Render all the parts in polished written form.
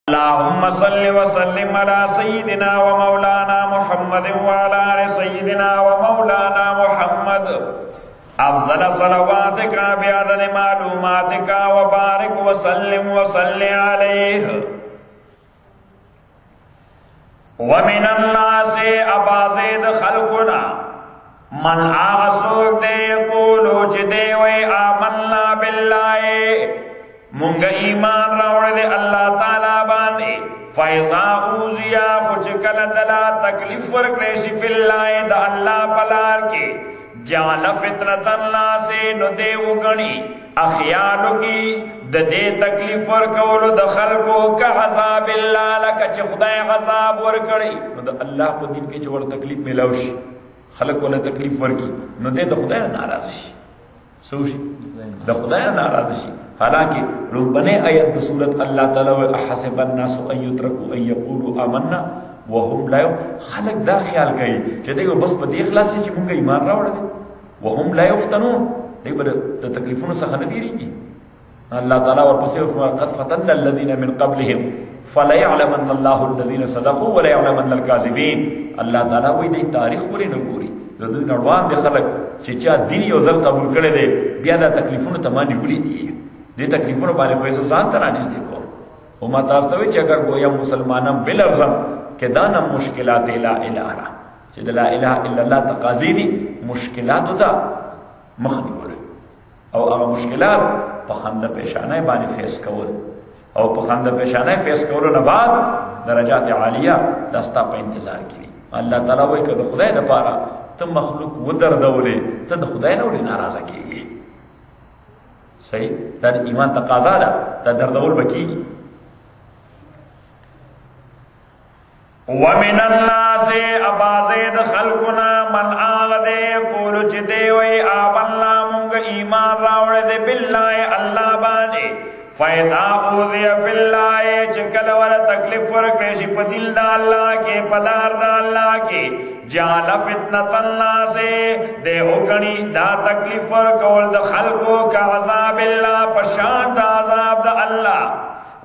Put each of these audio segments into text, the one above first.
अल्लाहुम्मा सल्लि व सल्लिम अला सय्यिदिना व मौलाना मुहम्मद व अला आलि सय्यिदिना व मौलाना मुहम्मद अफ़ज़ल सलवातिका बिअदद मालूमातिका व बारिक व सल्लिम व सल्लि अलैहि व मिनन नासि अबाज़िद खल्कुना मन आगसोक दे यक़ूलु चिदे वे आमन्ना बिल्लाहि मुंगा ईमान रावण दे अल्लाह ताला बाने फैज़ा ऊज़िया खुच कल दला तकलीफ वर्कलेशी फिल्लाए द अल्लाह पलार के जाल फितरतन नासे नो दे उगणी अखियालु की द दे तकलीफ वर्कवलो द खल्को का अज़ाबिल्लाह लका च खुदाए अज़ाब वर्कड़ी नो द अल्लाह को दिन के चोर तकलीफ मिलावशी खल्क वाला तकलीफ वर्की नो दे द खुदाए नाराज़शी सोशी द खुदाए नाराज़शी। हालांकि रुबने आयत द सूरत अल्लाह ताला व अहसिबन नासु अन युत्रकू अन यक़ूलू आमन्ना व हुम ला खलक दा ख्याल कई जे देखो बस पे इखलास से मुंगा ईमान रावड़ दे व हुम ला युफ्तनून देख बर द तकलीफों से खनदी रही अल्लाह ताला और पसे क़द फतन्ना अल्लज़ीना मिन क़ब्लिहिम फला यअलमन्ना अल्लाहु अल्लज़ीना सदक़ू व ला यअलमन्ना अल-काज़िबीन। अल्लाह ताला वही दे तारीख पूरी न पूरी द दुनिया नडवान दे खलक चिचा दिन यो जल कबूल करे दे बिया दा तकलीफों तमानी गुली दी दे तकलीफों बारे फैस सान तरानिस देखो उमा तास्तवे चकर गोया मुसलमानम बिलरज़म के दानम मुश्किलात ला इलाहा चे ला इलाहा इल्लल्लाह तकाज़ी दी मुश्किलात दा मखनी बोले और अगर मुश्किलात पखंद पेशाना बानी फेस कवल और पखंद पेशाना फेस कवल न बाद दरजात आलिया दस्ता पे इंतजार की अल्लाह ताला वही कर खुदा द पारा तुम मखलूक वदर दौले तद खुदा न उली नाराज़ की सही तर ईमान तकाजा दा दर्दौल बकी व मिनन नासि अबाज़िद खल्कुना मन आगदे यक़ूलु चिदे वे आमन्ना मुंगा ईमान रावड़ दे बिल्लाहि अल्लाह बाने फ़ैज़ा ऊज़िया फिल्लाहि चकल वाला तकलीफ वर्कलेशी पदिल दा अल्लाह के पलार दा अल्लाह के जाल फितनतन नासे दे उगणी दा तकलीफ वर्कौल द खल्को का अज़ाबिल्लाह पशान दा अज़ाब दा अल्लाह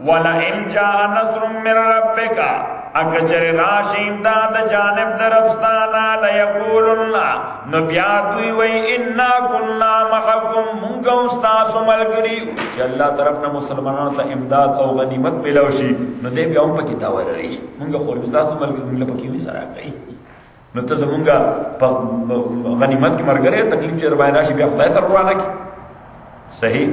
वला इन जा नस्रुम मिन रब्बिका अकचर राशिम दा द जानिब दरफ्स्ताना लयक़ूलुन्ना नबिया दुई वही इन्ना कुन्ना मअकुम मुंगा उस्तासु मलगरी चे अल्लाह तरफ न मुसलमानों ता इमदाद और गनीमत मिलवशी न दे बियाउं पकी तावर रही मुंगा खोल उस्तासु मलगरी मुंगा पकी हुई सरा गई न तो मुंगा गनीमत की मरगरे तकलीफ चे रबाई राशि बिया खुदाई सरवाना की सही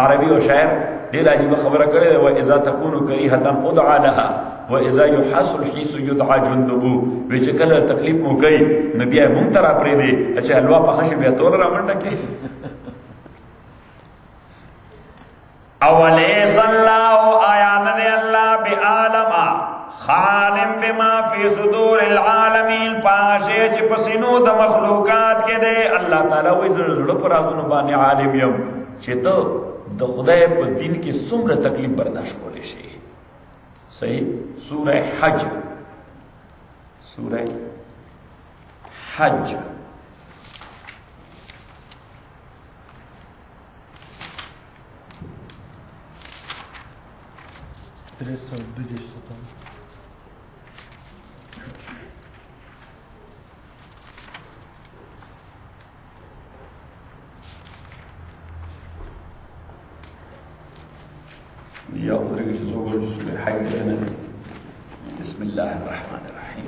अरबी और शायर ढेर अजीब खबर करे व इज़ा तकूनु करीहतन उदआ लहा व इज़ा युहसुल हिसु युदआ जुंदुबु वे चकल तकलीफ मु गई नबिया मुंतरा प्रे दे अच्छा हलवा पखश बिया तोर रामंडा के अवलैसल्लाहु आयान दे अल्लाह बिआलमा खालिम बिमा फी सुदूरिल आलमीन पाशे च पसीनो द मखलूकात के दे अल्लाह ताला वही जरूर पर आजुन बाने आलिम यम चेतो द खुदाए पर दिन के सुम्र तकलीफ बर्दाश्त कोले शे सही सूरह हज बिस्मिल्लाहिर्रहमानिर्रहीम।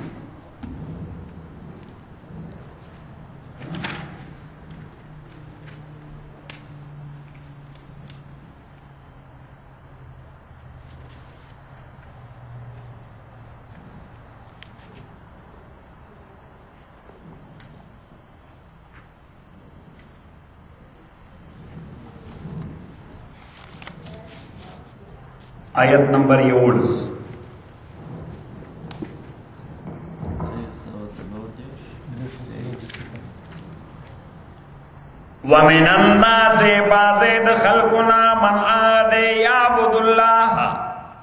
आयत नंबर 7 वमिनन नासि बाज़िद खल्कुना मन आदे याबुदुल्लाह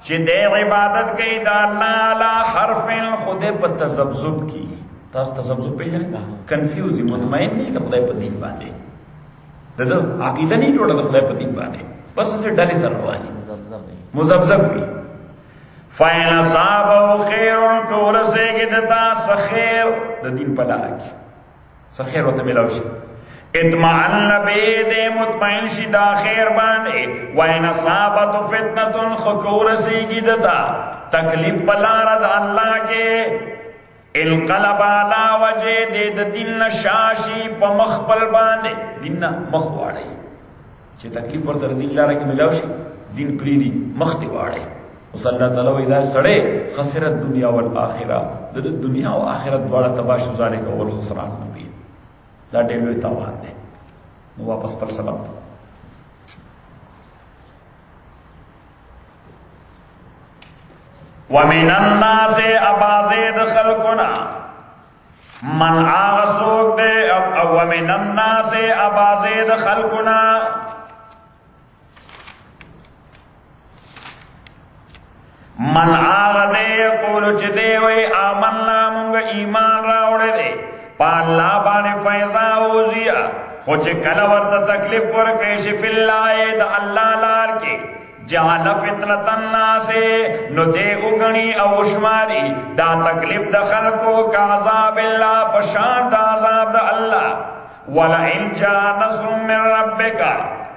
चिदे इबादत के दाना ला हरफिन खुदे पर तज़ब्ज़ुब की तास तज़ब्ज़ुब पे है कंफ्यूज मुतमईन नहीं तो खुदा पर दीन बांधे दो अकीदा नहीं टोटा तो खुदा पर दीन बांधे बस ऐसे डाले सरवानी मुज़ब्ज़ब हुई فَإِنْ أَصَابَهُ خَيْرٌ كُورَسَيْگِ دتا سخیر د دین په لار کې سخیر وته ملاوي شي اطمئن به دې مطمئن شي دا خیر باندې وَإِنْ أَصَابَتْهُ فِتْنَةٌ خَكُورَسَيْگِ دتا تکلیف په لار د الله کې انقلب علی وجه دې د دین شاشي په مخبل باندې دین مخ واړی چې تکلیف ورته دین لار کې ملاوي شي دین پریدي مخ دی واړی وصلی اللہ تعالی ویدہ سڑے خسرت دنیا والآخرہ دنیا و آخرت دوارا تباش ذالک والخسران مبین دا ڈیلوی تاوان دے واپس پر سبب وَمِنَ النَّاسِ أَبَازِدْ خَلْقُنَا من آغسوک دے وَمِنَ النَّاسِ أَبَازِدْ خَلْقُنَا من آغا دے یقولو چی دے وی آمنا منگا ایمان راوڑے دے پا اللہ بانے فیضا اوزیا خوچ کلورتا تکلیف ورکیش فی اللہ دا اللہ لار کے جعل فتنة الناس نو دے اگنی او شماری دا تکلیف دا خلقو کا عذاب اللہ پشان دا عذاب دا اللہ وَلَئِنْ جَاءَ نَصْرٌ مِّن رَبِّكَ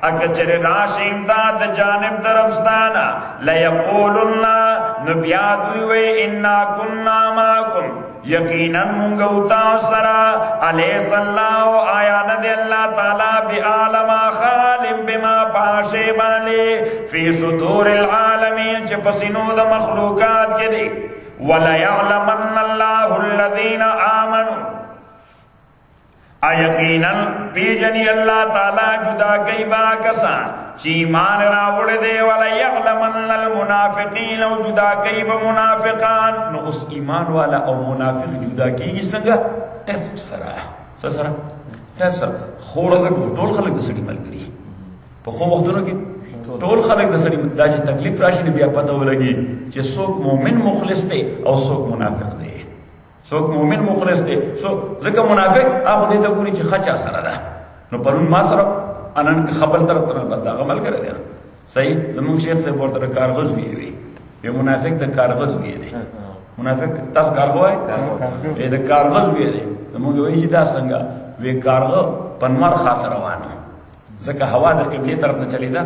اکچر راشی امداد جانب درفستانا لَيَقُولُنَّ نبیادوی اِنَّا كُنَّا مَاكُمْ یقیناً منگوتا سرا علیہ اللہ آیاند اللہ تعالیٰ بِعَالَمَ خَالِمْ بِمَا پاشے بالے فی صدور العالمین چھ پسنود مخلوقات کے دے وَلَيَعْلَمَنَّ اللَّهُ الَّذِينَ آمَنُوا یقیناً پیجنی اللہ تعالیٰ جدا کئی با کسان چی ایمان راوڑ دے وَلَيَعْلَمَنَّ الْمُنَافِقِينَ و جدا کئی با منافقان نو اس ایمان والا او منافق جدا کی گی سنگا ٹیسٹ سرا ٹیسٹ خورا دا ٹول خلق دا سڑی مل کری پا خو وقتونو کی ٹول خلق دا سڑی مل دا چی تکلیف راشی نبیا پتا ہو لگی چی سوک مومن مخلص دے او سوک منافق دے سوک مومن مخلص دے ذکر منافق آخو دیتا گوری چی خچا سر دا نو پرون ما سر انن که خبر طرف ترن بس دا غمل کرے دے صحیح زمون شیخ سے بورتا دا کارغز ہوئی ہوئی یہ منافق دا کارغز ہوئی دے منافق تاس کارغو ہے یہ دا کارغز ہوئی دے زمون گوئی جی دا سنگا وی کارغو پنوار خاطر روانو ذکر ہوا دا قبلی طرف نہ چلی دا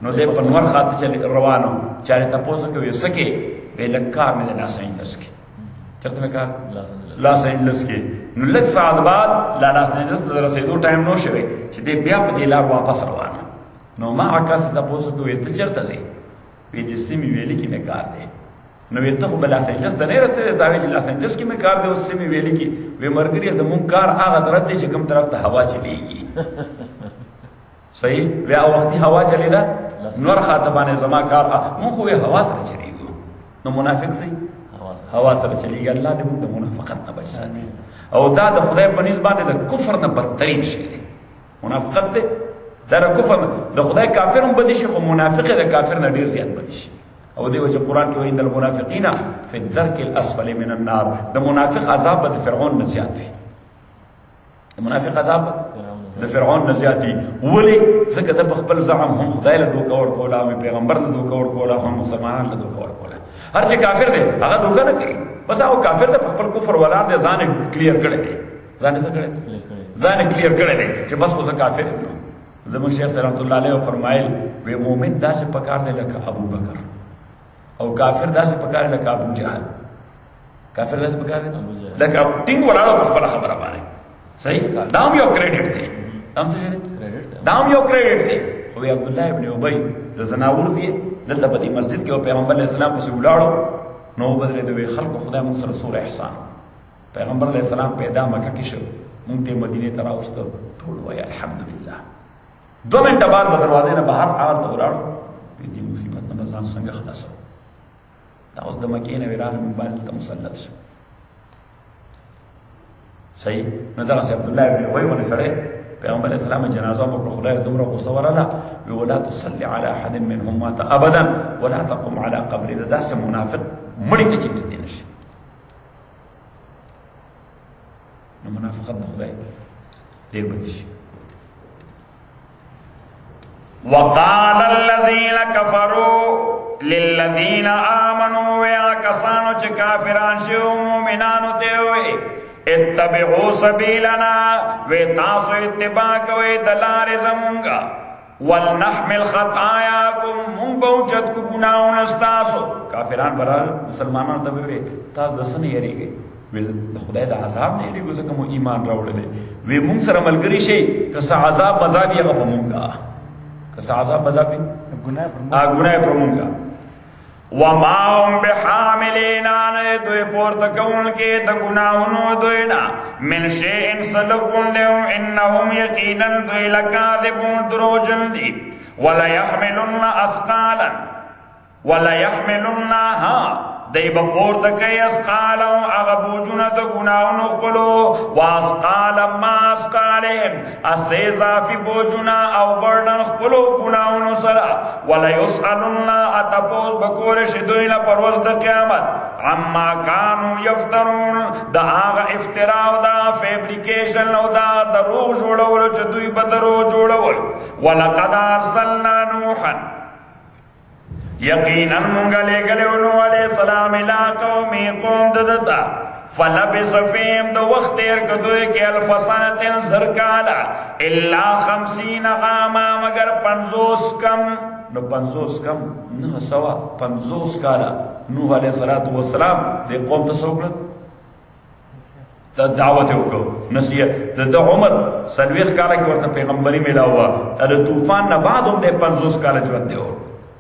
نو دے پنوار خاطر چلی روانو چاہے تا پوسا کہ وی سکے وی لکار میں دے ناسا انجلس کے چرته میں کہا لاس اینجلس کې نو لږ ساعت بعد لاس اینجلس ته رسیدو ټایم نو شوی چې دې بیا په دې لار واپس روانه نو ما عکاس ته پوسو کوې ته چرته ځې وې دې سیمې ویلې کې مې کار دی نو وې ته خو لاس اینجلس ته نه رسېدې دا وې چې لاس اینجلس کې مې کار دی اوس سیمې ویلې کې وې مرګري زمون کار هغه طرف دی چې کوم طرف ته هوا چلیږي صحیح بیا وختي هوا چلیدا نور خاطبانه زما کار مون خو هوا سره چلیږي نو منافق سي هوا سره چلیږي الله دې موږ د منافقت نه بچ ساتي او دا د خدای په نسبت باندې د کفر نه بدترین شی دی منافقت دی دا د کفر د خدای کافر هم بدی شي خو منافق د کافر نه ډیر زیات بدی شي او دی وجه قرآن کې وایي ان المنافقین فی الدرک الاسفل من النار د منافق عذاب د فرعون نه زیات وي د منافق عذاب د فرعون نه زیات دي ولی ځکه د خپل زعم هم خدای له دوکه ور کولا او پیغمبر له دوکه ور کولا هم مسلمانان له دوکه ور کولا ہر چی کافر دے آگا دوکہ نہ کری بس آگا کافر دے پخپل کفر والان دے زانے کلیر کڑے دے زانے کلیر کڑے دے چی بس خوزا کافر دے زمان شیخ سلامت اللہ علیہ فرمائل وی مومن دا سے پکار دے لکا ابو بکر او کافر دا سے پکار دے لکا ابو جہل کافر دا سے پکار دے لکا تین ولانا پخپل خبر بانے صحیح دام یو کریڈٹ دے دام سے شہر دام یو کریڈٹ دے خوی عبداللہ ابن عبی دا زناور دیئے دلتا پا دی مسجد کے و پیغمبر علیہ السلام پسی اولارو نو بدلے دوی خلق خدا منگ سر سور احسان پیغمبر علیہ السلام پیدا مکہ کشو منگتے مدینہ تراؤستو تولو ہے الحمدللہ 2 منٹ بعد بدروازے نے باہر آگر تا اولارو دی مصیبت نبزان سنگ خلاصو دا اس دمکین ویران من بالتا مسلط شو صحیح ندر سے عبداللہ ابن عبی ونی کھڑے پیغمبر علیہ السلام جنازہ مکر خدای دمرا قصور اللہ ولا تصلی علی احد منهم مات ابدا ولا تقم علی قبر دا سے منافق مڑی کے چیز دینش نو منافقت خدای دیر بدش وقال الذين كفروا للذین آمنوا ویا کسانو چه کافران شو مومنانو تیوئے اتبعو سبیلنا وی تاسو اتباع کوئے دلار زمونگا ولنحمل خطایاکم مونگ بوچت کو گناہون استاسو کافران برا مسلمانان تبوئے تاس دسن یری گئے وی خدای دا عذاب نہیں لگو سکا مو ایمان راوڑ دے وی مونگ سر ملگری شئی کسا عذاب مذابی اگا پا مونگا کسا عذاب مذابی گناہ پر مونگا وما هم بحاملین آنے دوی پورتکون کے دا گناہنو دوینا من شیئن صلقن لیہم انہم یقینا دوی لکاذبون دروجن دی ولیحملن اثقالا ولیحملن ہاں دی بپور دکی اسقالا اغبوجن دا گناہنو خپلو واسقالا ما اسقالهم اسیزا فی بوجنا او بردن خپلو گناہنو سرا ولیسألن اتپوز بکور شدوینا پروز دا قیامت عما کانو یفترون دا آغا افتراو دا فیبریکیشن او دا دروغ جوڑولو چدوی بدروغ جوڑول ولقد ارسلنا نوحا یقیناً منگا لے گلے انہوں علیہ السلام الى قومی قوم ددتا فلبس فیم دو وقت تیر کدوئے کہ الفسانت زرکالا اللہ 50 عاما مگر 50 کم نو 50 کم نہ سوا 50 کالا نوح علیہ السلام دے قوم تسوکلت دا دعوت ہوکو نصیحت دا عمر سلویخ کالا کی ورطا پیغمبری ملا ہوا دا طوفان نہ بعد ہم دے 50 کالا چوند دے ہو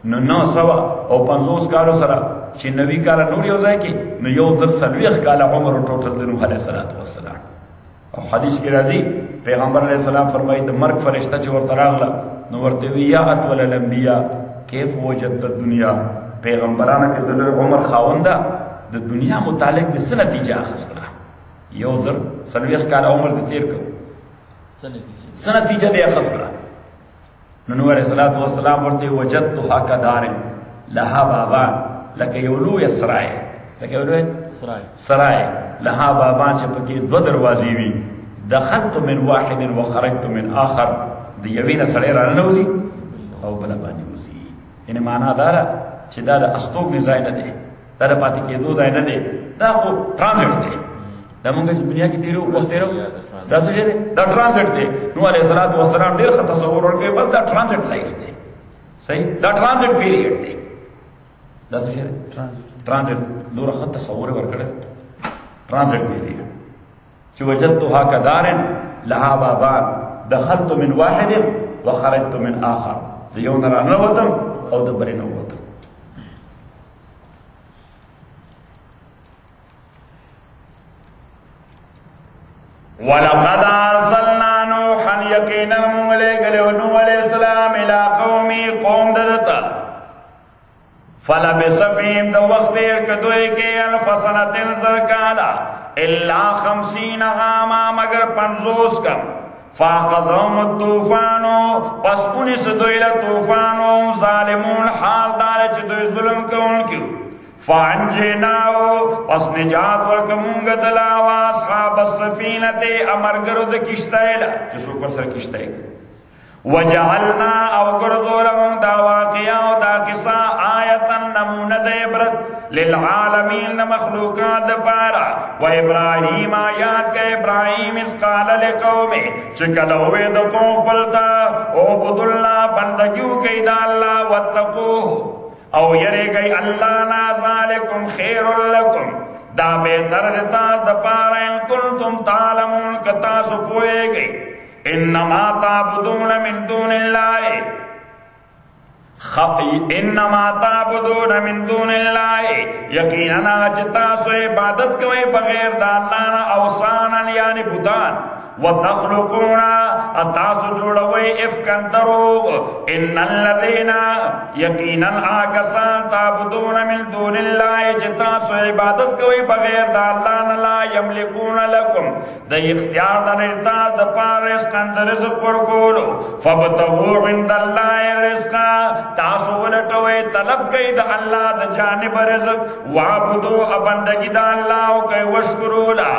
نو سوا او 50 کالو سرا چی 90 کالا نوری ہو جائے کی نو یو ذر سلویخ کالا عمر و ٹوٹل دنو علیہ السلام او حدیث کی رضی پیغمبر علیہ السلام فرمائی دا مرگ فرشتہ چی ورطا راغلا نو ورطوی یا اطول الانبیاء کیف وجد دا دنیا پیغمبرانا کے دلو عمر خاوندا دا دنیا متعلق دا سنتیجہ آخذ کرا یو ذر سلویخ کالا عمر دا تیر کرو سنتیجہ دے آخذ کرا نو علیہ السلام ورتے وجدتها كدار لها بابان لکه یولو یا سرائے لکه یولو سرائے لها بابان چه پکی دو دروازی وی دخلت من واحد وخرجت من آخر دیوین سڑے رانا نوزی او بلا بانی وزی یعنی معنی دارا چه دا استوک نزائی ندے دا پاتی که دو زائی ندے دا خو ٹرانزٹ دے دا منگا چه دنیا کی تیرو وقت تیرو دا سجے دے دا ٹرانزٹ دے نو علیہ السلام دیر خط تصور اور کہ بس دا ٹرانزٹ لائف دے صحیح دا ٹرانزٹ پیریڈ دے دا سجے دے ٹرانزٹ دور خط تصور ورکڑے ٹرانزٹ پیریڈ چو وجدتها كدار لها بابان دخلت من واحد وخرجت من آخر دیون را نوتم او دبری نوتم وَلَقَدْ أَرْسَلْنَا نُوحًا يَقِينًا مُلَيْكَ لِوَنُوحَ عَلَيْهِ السَّلَامِ إِلَىٰ قَوْمِهِ قوم ددتا فَلَبِثَ فِيهِمْ دو وقت دیر کدوئے کے الف سنة زرکالا إِلَّا 50 عاما مگر 50 کم فَأَخَذَهُمُ الطُّوفَانُ پس انس دوئل طوفانو ظالمون حال دار چ دوئ ظلم کون کیوں فانجیناو پس نجات ورکمونگ دلاوا اصحاب السفینت امرگرد کشتایلا جسو پر سر کشتایل وجعلنا او گردولمون دا واقعا دا قصا آیتا نموند عبرت للعالمین مخلوقات پارا و ابراہیم آیات کا ابراہیم اس قال لقومی چکلوے دا قوم پلتا عبد اللہ بندگیو کئی دا اللہ واتقوه او یری گئی اللہ نازالکم خیر لکم دا بہتر دتاز دا پارا ان کنتم تعلمون کتاسو پوئے گئی انما تعبدون من دون اللہ انما تعبدون من دون اللہ یقیناً چتاسو عبادت کوئی بغیر دا اللہ اوسانا یعنی بودان وَتَخْلُقُونَ اتاسو جوڑوئی افکن دروغ ان الذین یقیناً آکسان تعبدون من دون اللہ جتاسو عبادت کوئی بغیر دا اللہ لا یملکون لکم دا اختیار دا نرتاز دا پار رزقن دا رزق ورکولو فَبْتَغُوا عِنْدَ اللَّهِ رِزْقًا تاسو ولٹوئے طلب کئی دا اللہ دا جانب رزق وعبدو ابندگی دا اللہ کئی وشکرولا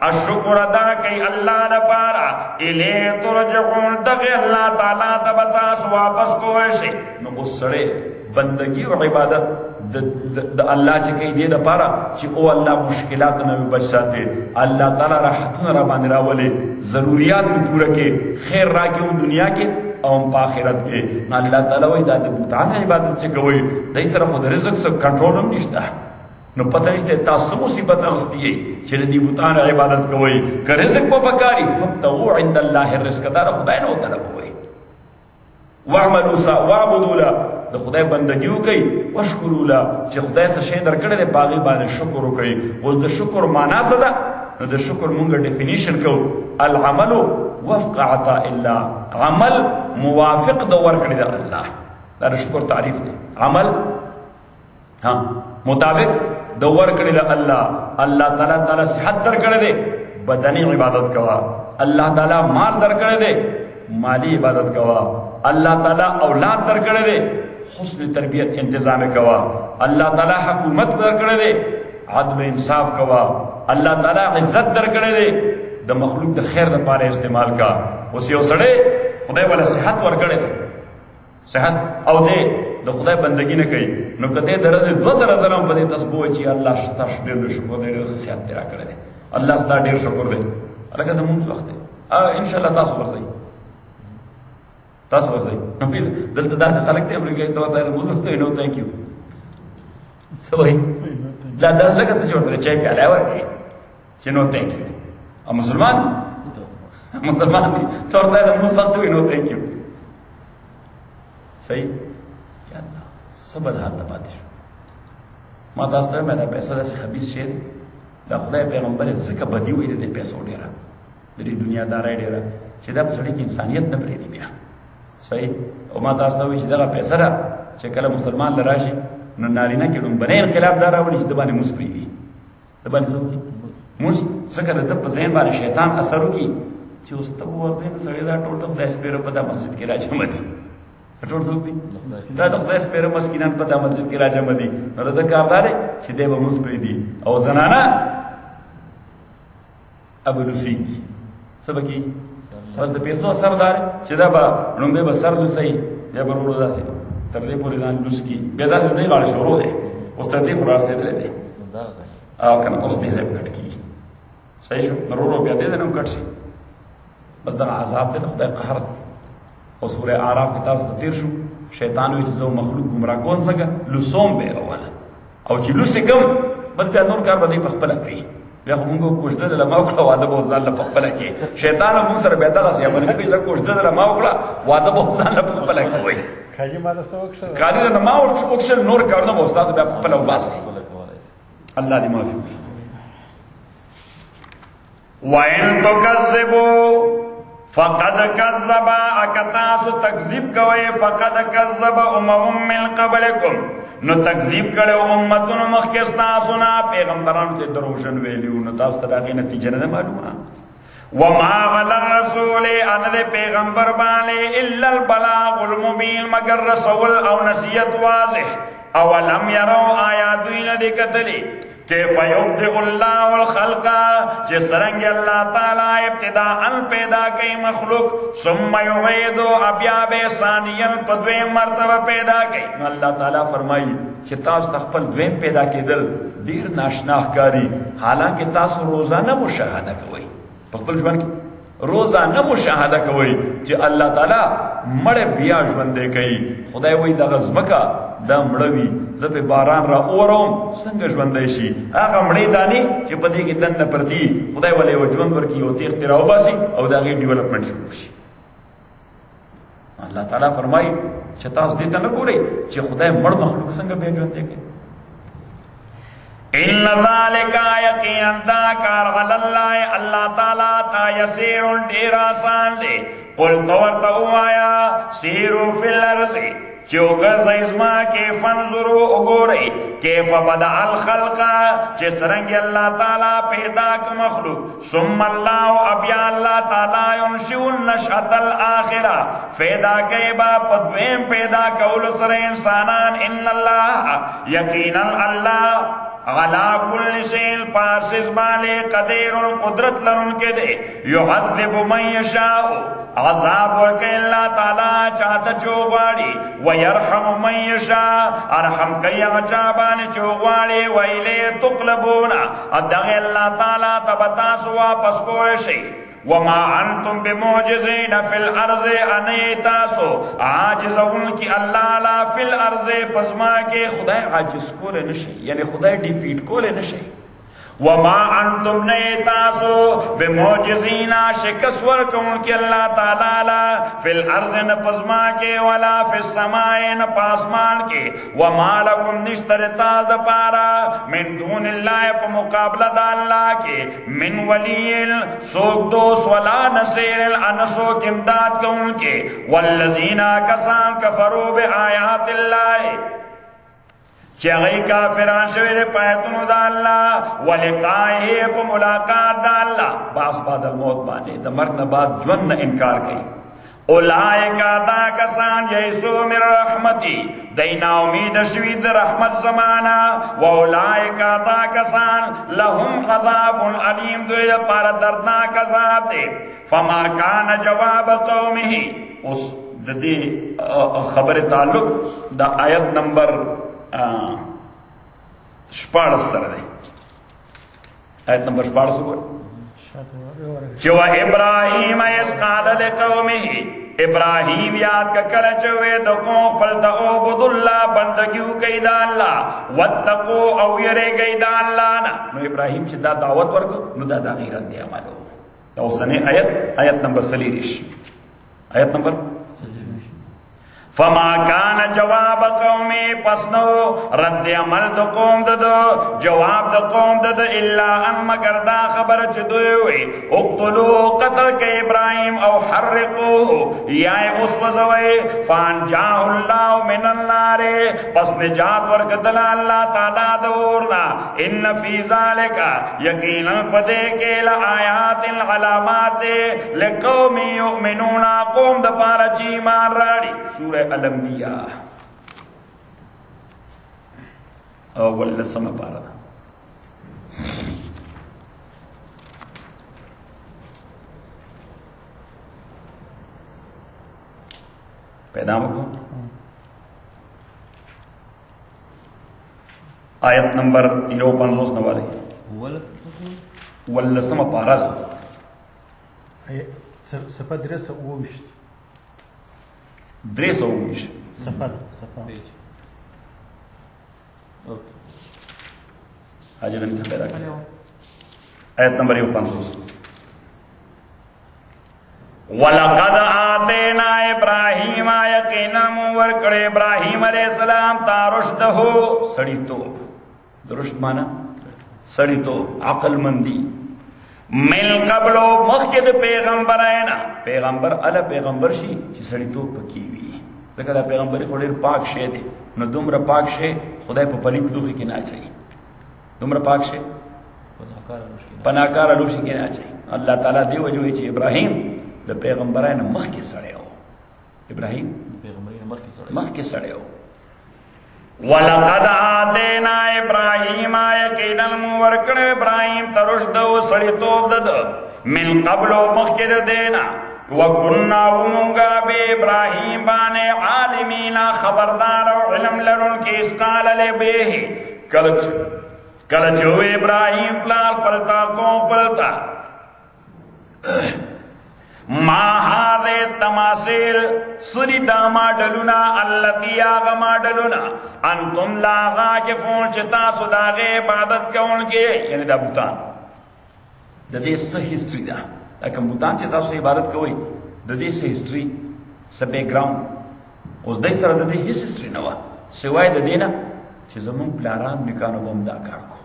الشکر ادا کئی اللہ دا پارا الیہ ترجعون تغی اللہ تعالیٰ تبتاس واپس کوئے سے نو اس سڑے بندگی او عبادت د الله چې کوي دې دپاره چې او الله مشکلاتو نه بچ ساتي، الله تعالی راحتونه را باندې راولي، ضروریات مې پوره کړي، خیر راکړي هم دنیا کې او هم په آخرت کې. الله تعالی وایي دا د بوتان عبادت چې کوئ دای سره خو د رزق څه کنټرول هم نشته، نو پته نشته تاسو مصیبت اخیستې یې چې د دې بوتان عبادت کوئ. که رزق به پکاري فابتغوا عند الله الرزق، دا د خدای نه وطلبوئ. واعبدوا له، د خدای بندگی وکړئ، واشکروا له، چې خدای څه شی درکړی دی په هغې باندې شکر وکړئ. اوس د شکر معنا څه ده؟ نو د شکر مونږ ډیفینیشن کوو، العمل وفق عطاء الله، عمل موافق د ورکړې د الله، دا د شکر تعریف دی. عمل مطابق د ورکړې د الله. الله تعالی صحت درکړی دی، بدنی عبادت کوا. الله تعالی مال درکړی دی، مالی عبادت کوا. اللہ تعالی اولاد در کڑے دے، حسن تربیت انتظام کوا. اللہ تعالی حکومت در کڑے دے، عدل انصاف کوا. اللہ تعالی عزت در کڑے دے، دا مخلوق دا خیر دا پارے استعمال کا. اسی او سڑے خدای والا صحت ور کڑے دے، صحت او دے دا خدای بندگی نہ کئی نو کتے درد 2000 ظلم پدے تسبو چی اللہ شتاش دیر شکر دے خصیت تیرا کڑے دے، اللہ ستا دیر شکر دے. اللہ دا منز وقت دے انشاءاللہ تاسو ورزائی تاسو ورځئ. دلته داسې خلک دی امریکایي ته ورته موږ ورته نو تھینک یو څه وایي دا لکه ته چې ورته چای پیاله ورکړې چې نو تھینک یو. او مسلمان دي ته ورته موږ وخت وایي نو تھینک یو. صحیح یا الله څه بد حال ته پاتې شو. ما تاسو ته دا پیسه داسې خبیث شی دی، دا خدای پیغمبر ځکه بدي وایي د دې پیسو ډېره د دې دنیادارۍ ډېره چې دا په سړي کې انسانیت نه پرېږدي بیا. صحیح. او ما تاسو ته وایي چې دغه پیسه ده چې کله مسلمان له راشي نو نارینه کې لومبنی انقلاب دا راولي چې د باندې مونځ پرېږدي، د باندې څه وکړي مونځ. ځکه د ده په ذهن باندې شیطان اثر وکړي چې اوس ته ووځې نو سړی دا ټول د خدای سپېره په دا مسجد کې راجمع دي. ټول څوک دي؟ دا د خدای سپېره مسکینان په دا مسجد کې راجمع دي. نو د ده کار دا دی چې دی به مونځ پرېږدي او زنانه ابلوسي څه به کېږي بس د پیسو اثر دار چې دا به لومبی به سر لوسئ بیا به وروړو داسې تر دې پورې ځان لوس کړي بیا داسې دی غاړه شروع دی اوس تر دې خو رارسېدلی دی او که نه اوس دې ځای په کټ کېږي. صحیح شو. نو ورو بیا دې ځای نه هم کټ شي. بس دغه عذاب دی د خدای قهر. او سورې اعراف کې تاسو ته تېر شو شیطان وایي چې زه مخلوق ګمراه کوم څنګه لوسوم به اوله او چې لوسې کوم بس بیا نور کار به دی په خپله کوي. بیا خو مونږ کوژده دله ما وکړه واده به ځان له په خپله کې شیطان هم مونږ سره بیا دغسې عمل کوي زه کوژده دله ما وکړه واده به ځان له په خپله کوئ کالي دله ما وکښل نور کارونه به ستاسو بیا په خپله وباسئ. الله دې معافي وکړي. وَإِن تُكَذِّبُوا فَقَدْ كَذَّبَ اَكَتَاسُ تکذیب کوئے فَقَدْ كَذَّبَ أُمَمٌ مِّن قَبْلِكُمْ نو تکذیب کړو امتونو مخکې ستاسو نه پیغمبرانو ته دروغجن ویلي نو تاسو ته د هغې نتیجه نه ده معلومه. وما علی الرسول ان د پیغمبر باندې الا البلاغ المبین مگر رسول او نصیحت واضح. اولم یروا آیا دوی نه دي کتلي کیف یبدئ الله الخلق چې څرنګه الله تعالی ابتداء پیدا کوي مخلوق ثم یعید بیا به ثانیا په دویم مرتبه پیدا کوي. الله تعالی فرمایي چې تاسو خپل دویم پیدا کېدل ډیر ناشنا ښکاري حالانکه تاسو روزانه مشاهده کوئ په خپل ژوند کې روزانه مشاهده کوئ چې الله تعالی مړ بیا ژوندی کوي. خدای وایي دغه ځمکه دا مړه وي زه پې باران را اوروم څنګه ژوندی شي هغه مړې دانې چې په دې کې دننه پرتي خدای ولی یو ژوند ورکړي یو تیغ ترې راوباسي او د هغې ډیولپمنټ شروع شي. الله تعالی فرمایي چې تاسو دې ته نه ګورئ چې خدای مړ مخلوق څنګه بیا ژوندی کوي. ان ذالک یقینا دا کار علی الله الله تعالی تا یسیر ډیر آسان دی. قل تو ورته ووایه سیروا فی الارض چې وګرځئ ځمکه کې فانظروا وګورئ کیف بدأ الخلق چې څرنګه الله تعالی پیدا که مخلوق ثم الله بیا الله تعالی ینشئ النشأة الآخرة پیدا کوي با په دویم پیدا کولو سره انسانان. ان الله یقینا الله अला कुल्ल शैइन पासिस बाले कदीर कुदरत लरुन के दे युअज़्ज़िबु मन यशाउ अज़ाब वर्के अल्लाह ताला चाहता चोगवाड़ी व यरहमु मन यशा अरहम कया चाबान चोगवाड़ी व इलैहि तुक़लबूना अदगे अल्लाह ताला तबतास वापस कोशे वमा अंतुम बिमुजिज़ीन फिल अर्ज़ अनैतासो आजिज़उन की अल्लाह ला फिल अर्ज़ पज़मा के खुदा आजिज़ को ले नशे यानी खुदा डिफीट को ले नशे वमा अंतुम नैतासो बिमुजिज़ीना शिकस्वर कौन की अल्लाह ताला ला फिल अर्ज़ न पज़मा के वला फिस समाए न पासमान के वमा लकुम निश्तरता पारा मिन दूनिल्लाह पर मुकाबला अल्लाह के मिन वलील सोक दोस्त वला नसीर अनसो किमदाद कौन के वल्लज़ीना कसान कफरू बिआयातिल्लाह चगई काफिरान शवेरे पायतुनु दा अल्लाह व लिकाए प मुलाकात दा अल्लाह बास बादल मौत माने द मरन बाद जवन न इनकार कई उलाइका दा कसान यैसु मिर रहमती दैना उम्मीद शवीद रहमत जमाना व उलाइका दा कसान लहुम अज़ाबुन अलीम दो पर दर्दनाक अज़ाब दे फमा कान जवाब कौमिही उस दे खबर ताल्लुक द आयत नंबर 16 आयत नंबर 16 जो इब्राहिम इसकाल लिकौमिही इब्राहिम याद का कल चवे दो को फलता उबुदुल्लाह बंदगी कैदा अल्लाह वत्तकू औ यरे कैदा अल्लाह ना नो इब्राहिम से दा दावत वर्ग नो दा गैरत दे अमलो तो उसने आयत नंबर 30 आयत नंबर फमा कान जवाब कौमे पसनो रद्द अमल दो कौम दो जवाब दो कौम दो इल्ला अन मगर दा खबर चदो हुए उक्तुलू कत्ल के इब्राहिम औ हर्रिकूहु या उस वजवे फान जाहुल्लाह मिनन नारे पस निजात वर्क दला अल्लाह ताला दोरना इन फी ज़ालिका यकीनन पदे के ला आयातिन अलामात लिकौमी युमिनूना कौम द पारा जी मान राड़ी सूरह अल-अंबिया अव्वल समय पारा पैदा को आयत नंबर 50 नवाले वल्ल समय पारा सपद्रस ओविश Dres ouvish. Aja dan kita dah. Ayat number 50. वलक़द आतेना इब्राहीम यकीनन मुवर करे इब्राहीम अलैहिस्सलाम तारुशदहु सड़ी तोब दुरुस्त माना सड़ी तोब अक्लमंदी मिल कबलो मखद पैगंबर आयना पैगंबर अला पैगंबर शी कि सड़ी तोब पकी हुई जगह पैगंबर खोड़े पाक शे दे न दुमरा पाक शे खुदा पे पलित लुखी के ना चाहिए दुमरा पाक शे पनाकार लुखी के ना चाहिए अल्लाह ताला दे वजो है इब्राहीम द पैगंबर आयना मख के सड़े हो इब्राहीम मख के सड़े हो वलक़द आतेना इब्राहीम यकीनन मुवरकड़ इब्राहीम तरुशदो सड़ी तोब दद मिन कबलो मखकिद देना वकुन्ना वमुंगा बे इब्राहीम बाने आलिमीना खबरदार और इल्म लरुन के इसकाल ले बेही कल जो इब्राहीम प्लाल पलता को पलता माहादे तमासिल सुरी दामा डलुना अल्लतिया गमा डलुना अंतुम लागा के फोन चिता सुदागे इबादत कौन के यानी दा भूतान ददे स हिस्ट्री दा अकम भूतान चिता सु इबादत कोई ददे से हिस्ट्री स बैकग्राउंड उस दे सर ददे हिस हिस्ट्री नवा सिवाय ददे ना कि जमुन प्लारान निकानो बमदा कार को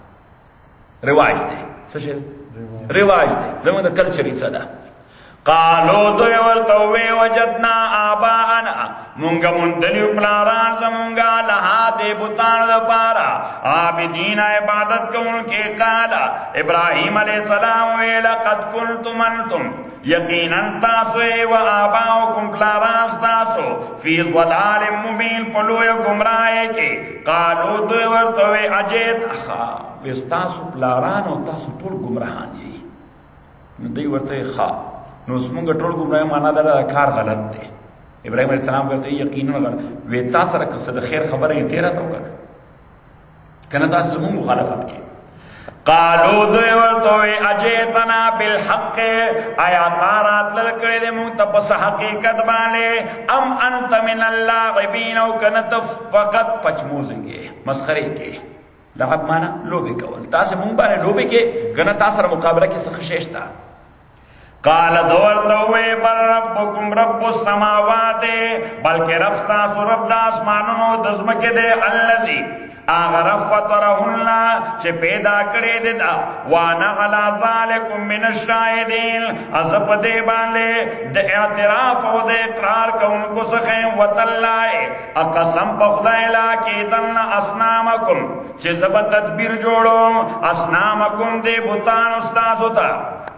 रिवाज दे सशे रिवाज दे जमुन द कल्चर सदा कालो दोवर तवे वजदना आबाना मुंगा मुंदलियो प्लारान समुंगा लहा दे बुतान द पारा आबिदीन इबादत को उनके काला इब्राहीम अलैहिस्सलाम वे लक़द कुंतुम अंतुम یقینا تاسو و آباؤکم پلاران تاسو فی ضلال مبین پلوی گمراہی کے قالو دوی ورطوی اجیت خا وستاسو پلاران و تاسو ټول گمراہان یی نو دوی ورطوی خا نو اسمونگا ټول گمراہی مانا دا کار غلط دے ابراہیم علیہ السلام کرتے یقینا غلط وی تاسر قصد خیر خبر ہے تیرا تو کنا تاسر مون مخالفت کی قالو دوی ورطوی اجیتنا بالحق آیا تارات للکڑی دے مون تپس حقیقت بالے ام انت من اللاغبین او کنت فقط پچموزنگے مسخرے کے لغب مانا لوبے کول تاسر مون بانے لوبے کے کنا تاسر مقابلہ کی سخشیشتا قال دورتوے بل ربکم رب السماوات بلکہ رفتاسو رب دا اسمانونو دزمکے دے اللذی آغا فطرهن چه پیدا کرے دیتا وانا علا ذالکم من الشاہدین عزب دے بالے دے اعتراف و دے اقرار کون کو سخیں وطلائے اقسم پخدائے لاکی دن اسنامکم چه زب تدبیر جوڑو اسنامکم دے بطان استاسو تا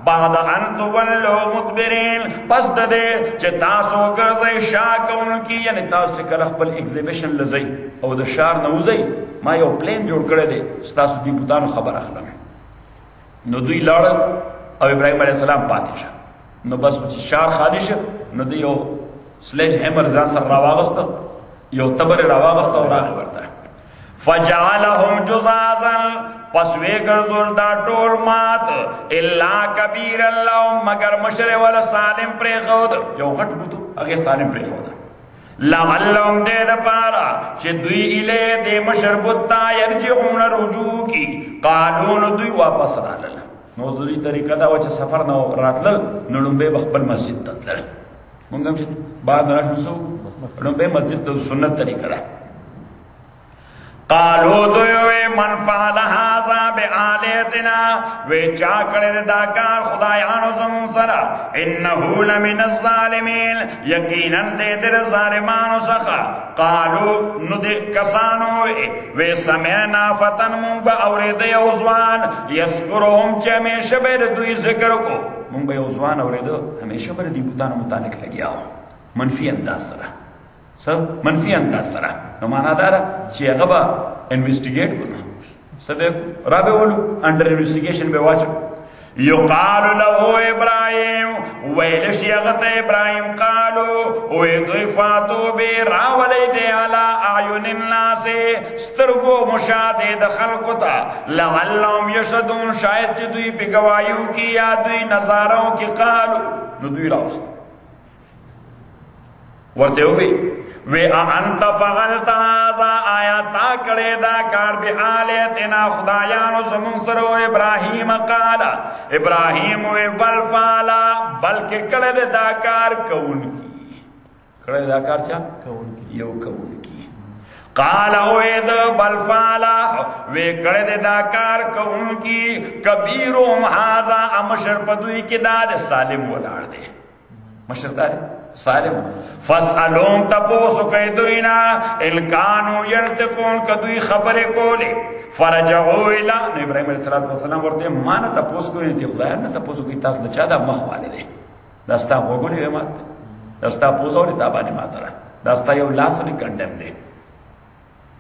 بعد ان تولو مدبرین پس دے چه تاسو گرزے شاک ان کی یعنی تاسو کلخ پل ایگزیبیشن لزی او دا شار نوزی ما یو پلین جوڑ کرے دے ستاسو دی بوتانو خبر اخلم نو دوی لڑ او ابراہیم علیہ السلام پاتی شا نو بس شار خالی شا نو دی یو سلیج ہیمر زان سر راواغستا یو تبر راواغستا اور آگے برتا ہے فجعلهم جزازا پس وے گردل دا ٹول مات اللہ کبیر اللہ مگر مشر والا سالم پری خود یو غٹ بوتو اگے سالم پری خود لعلهم دے دا پارا چھ دوی الے دے مشر بتا یرجعون رجوع کی قالون دوی واپس رالل نو دوی طریقہ دا وچھ سفر نو راتلل نلنبے بخبل مسجد تتلل منگم چھ بعد نراشن سو نلنبے مسجد دا سنت طریقہ دا قالو دویوے من فعل حاضا بعالیتنا وے چاکڑے دے داکار خدایانو زمون سرا انہو لمن الظالمین یقیناً دے دل ظالمانو سخا قالو ندے کسانو وے سمعنا فتن من با اورید یوزوان یسکرهم چے ہمیشہ بیر دوی ذکر کو من با یوزوان اورید ہمیشہ بیر دی بوتانو متعلق لگیا ہو منفی انداز سرا سب منفی انداز سرا نو مانا دارا چی اغبا انویسٹیگیٹ کنا سب ایک رابے ولو انڈر انویسٹیگیشن بے واچو یقالو لہو ابراہیم ویلش یغت ابراہیم قالو وی دوی فاتو بے راولی دے علا آیون الناس سترگو مشاہدے دخل کتا لعلہم یشدون شاید چی دوی پی گوائیو کی یا دوی نظاروں کی قالو نو دوی راوست ورتے ہوئی وی انت فعلت هذا آیا تا کڑے دا کار بی آلیتنا خدایانو زمون سرو ابراہیم قالا ابراہیم وی بل فعلا بلکہ کڑے دا کار کون کی کڑے دا کار چا یو کون کی قالا وید بل فعلا وی کڑے دا کار کون کی کبیرهم هذا امشر پدوی کی داد سالم ولار دے مشر دارے سالم فاسألون تپوسو کئی دوینا الکانو ینتقون کدوی خبر کولے فرجعو الہ نو ابراہیم علیہ السلام ورتے مانا تپوس کوئی نہیں دی خدایان نا تپوسو کئی تاس لچا دا مخوالی دے داستا ہوگولی وی مات دے داستا پوزا ولی تابانی مات رہا داستا یو لاس ولی کنڈم دے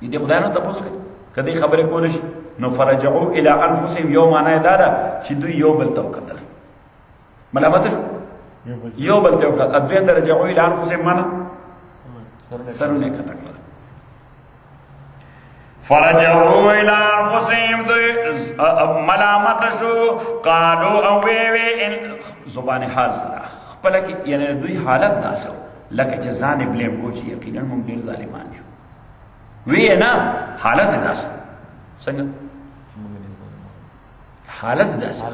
یہ دی خدایان نا تپوسو کئی کدی خبر کولش نو فرجعو الہ انفسیم یو مانا دادا چی دوی یو بلتاو قتل ملامتش یو بلتے وقت ادوین در رجعوی لانفو سے مانا سرنے کا تکلا فرجعوی لانفو سے ملامت شو قالو اویوی زبان حال سرا خپلکی یعنی دوی حالت ناسو لکه جزان بلیم کو چی یقینا مونگ دیر ظالمان جو وی نا حالت ناسو سنگا حالت ناسو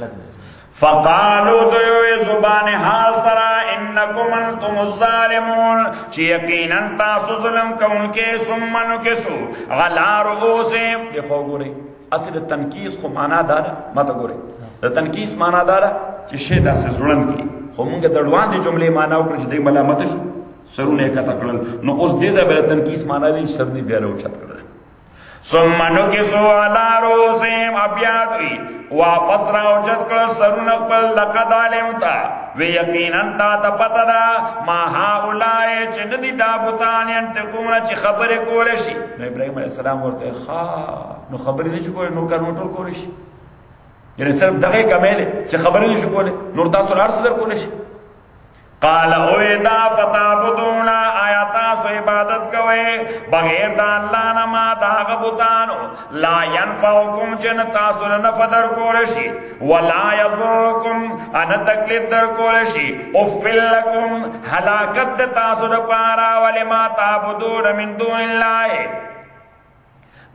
فقالو دوی زبان حال سرا انکم انتم الظالمون چی یقینا تاسو ظلم کون کے سمنو کسو غلا رؤوسیم دیکھو گورے اصل تنکیس خو مانا دارا ماتا گورے تنکیس مانا دارا چی شیدہ سے ظلم کی خو مونگے دڑوان دی جملے مانا اکر چی دی ملامتش سرون ایکا تکلل نو اس دیزا بیل تنکیس مانا دی سرنی بیارو چھت کرد ثم نکسو علی رؤوسهم ابیاد ہوئی واپس راوجت کر سرون اقبل لقد علمتا وی یقینا تا پتہ دا ما هؤلاء چندی دابتان ينتقون چی خبر کولشی. نو ابراہیم علیہ السلام ورتے نو خبری نشی کولے نور کار موٹر کولشی یعنی صرف دغه کمیل چی خبری نشی کولے نور تاسو لار صدر کولشی. قال اویدا فتعبدون آیاتا سو عبادت کوئے بغیر دا اللہ نما داغ بتانو لا ینفعکم چن تاسو نفدر کولشی ولا یضرکم ان تکلیف در کولشی افل لکم حلاکت تاسو پارا ولما تعبدون من دون اللہ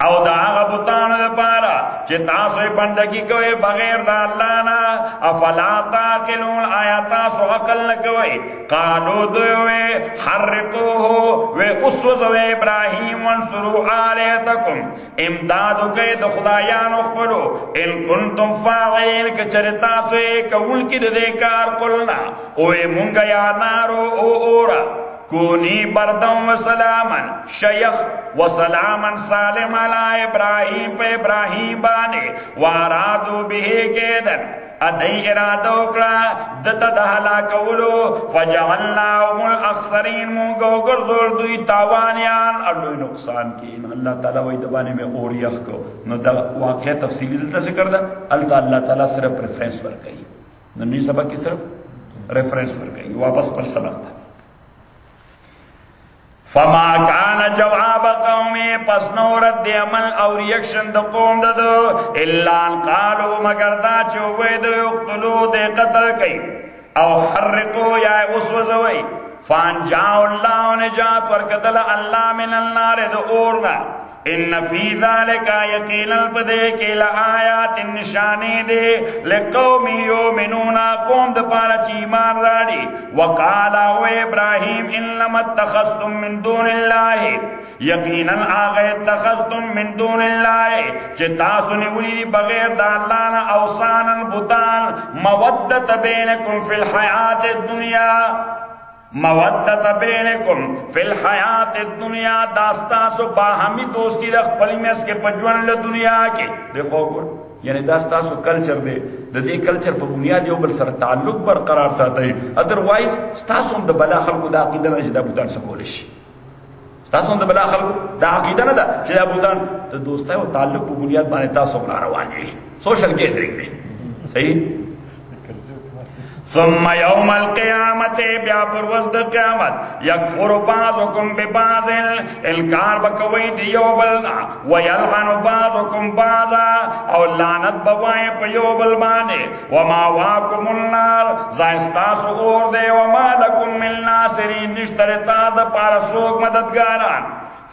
او دا آغا بطانو دا پارا چه تاسو بندگی کوئے بغیر دا اللہ نا افلا تاقلون آیا تاسو عقل نکوئے قالو دوئے حرقوہو وے اسوزو ابراہیم وانصرو آلیتکم امدادو کئی دا خدایان اخبرو ان کنتم فاغین کچر تاسو کول کی دے کار قلنا اوے منگا یا نارو او اورا کونی بردم و سلامن شیخ و سلامن سالم علی ابراہیم پہ ابراہیم بانے وارادو بہے گیدن ادھئی ارادو کلا دتا دہلا کولو فجعلناهم الاخسرین مونگو گرزول دوی تاوانیان اڈوی نقصان کی اللہ تعالیٰ وی دبانے میں اوریخ کو نو دا واقعہ تفصیلی دلتا ذکر دا اللہ تعالیٰ صرف ریفرنس پر کئی ننی سبق کی صرف ریفرنس پر کئی واپس پر سبق تھا. فما کان جواب قومی پس نو رد عمل اور ریکشن دا قوم دا دو الا ان قالو مگر دا چوئے دو اقتلو دے قتل کئی او حرقو یا اسوزوئی فان جاؤ اللہ نجات ورکتل اللہ من النار دا اورنا ان فی ذالک یقین الپدے کے لآیات نشانے دے لقومی یومنون قوم دا پارا چیمان راڑی وقالا و ابراہیم ان لم اتخذتم من دون اللہ یقینا آغا اتخذتم من دون اللہ چتاسو نولی دی بغیر دا اللہ نا اوسانا بطان مودت بینکم فی الحیات الدنیا مودت بینکم فی الحیات الدنیا داستا سو باہمی دوستی دخ پلی میں اس کے پجوان لدنیا کے دیکھو گو یعنی داستا سو کلچر دے کلچر پا بنیادی او بل سر تعلق برقرار ساتا ہے ادروائز ستاسو ہم دا بلا خلقو دا عقیدہ نا جدا بوتان سکولش ستاسو ہم دا بلا خلقو دا عقیدہ نا دا جدا بوتان دا دوستا ہے وہ تعلق پا بنیاد بانے تاسو بلا روانی لی سوشل گیدرنگ دے صحیح. ثم یوم القیامت بیا پر وزد قیامت یکفر بعضکم ببعض انکار بکوئی دیو بلنا ویلعن بعضکم بعضا او لعنت بوائیں پیو بلمانے وما واکم النار زائستاس اور دے وما لکم من ناصرین نشترتاز پارسوک مددگاران.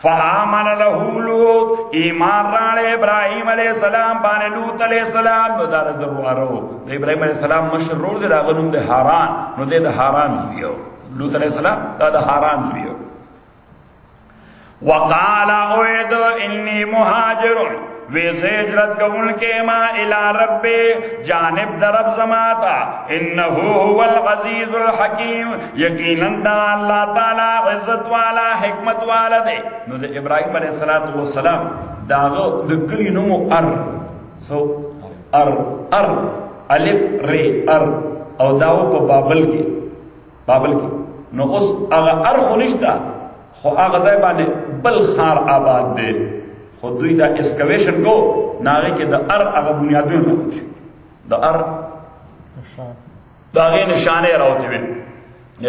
فآمن له لوط ایمان راڑے ابراہیم علیہ السلام بانے لوط علیہ السلام نو دار دروارو دے ابراہیم علیہ السلام مشر روڑ دے راغنم دے حاران نو دے حاران زویو لوط علیہ السلام دا حاران زویو. وقال اوید انی مہاجرون ویزے ہجرت کون کے ما الى رب جانب درب زماتا انہو هو العزیز الحکیم یقیناً دا اللہ تعالی عزت والا حکمت والا دے. نو دے ابراہیم علیہ السلام داغو دکلی نمو ار الف ری ار او داو پا بابل کی نو اس اگا ار خونشتا خو آغا زیبانے بل خار آباد دے خود دوی دا اسکویشن کو ناغی کے دا ار اگا بنیادون رہوتی دا ار دا غی نشانے رہوتی بین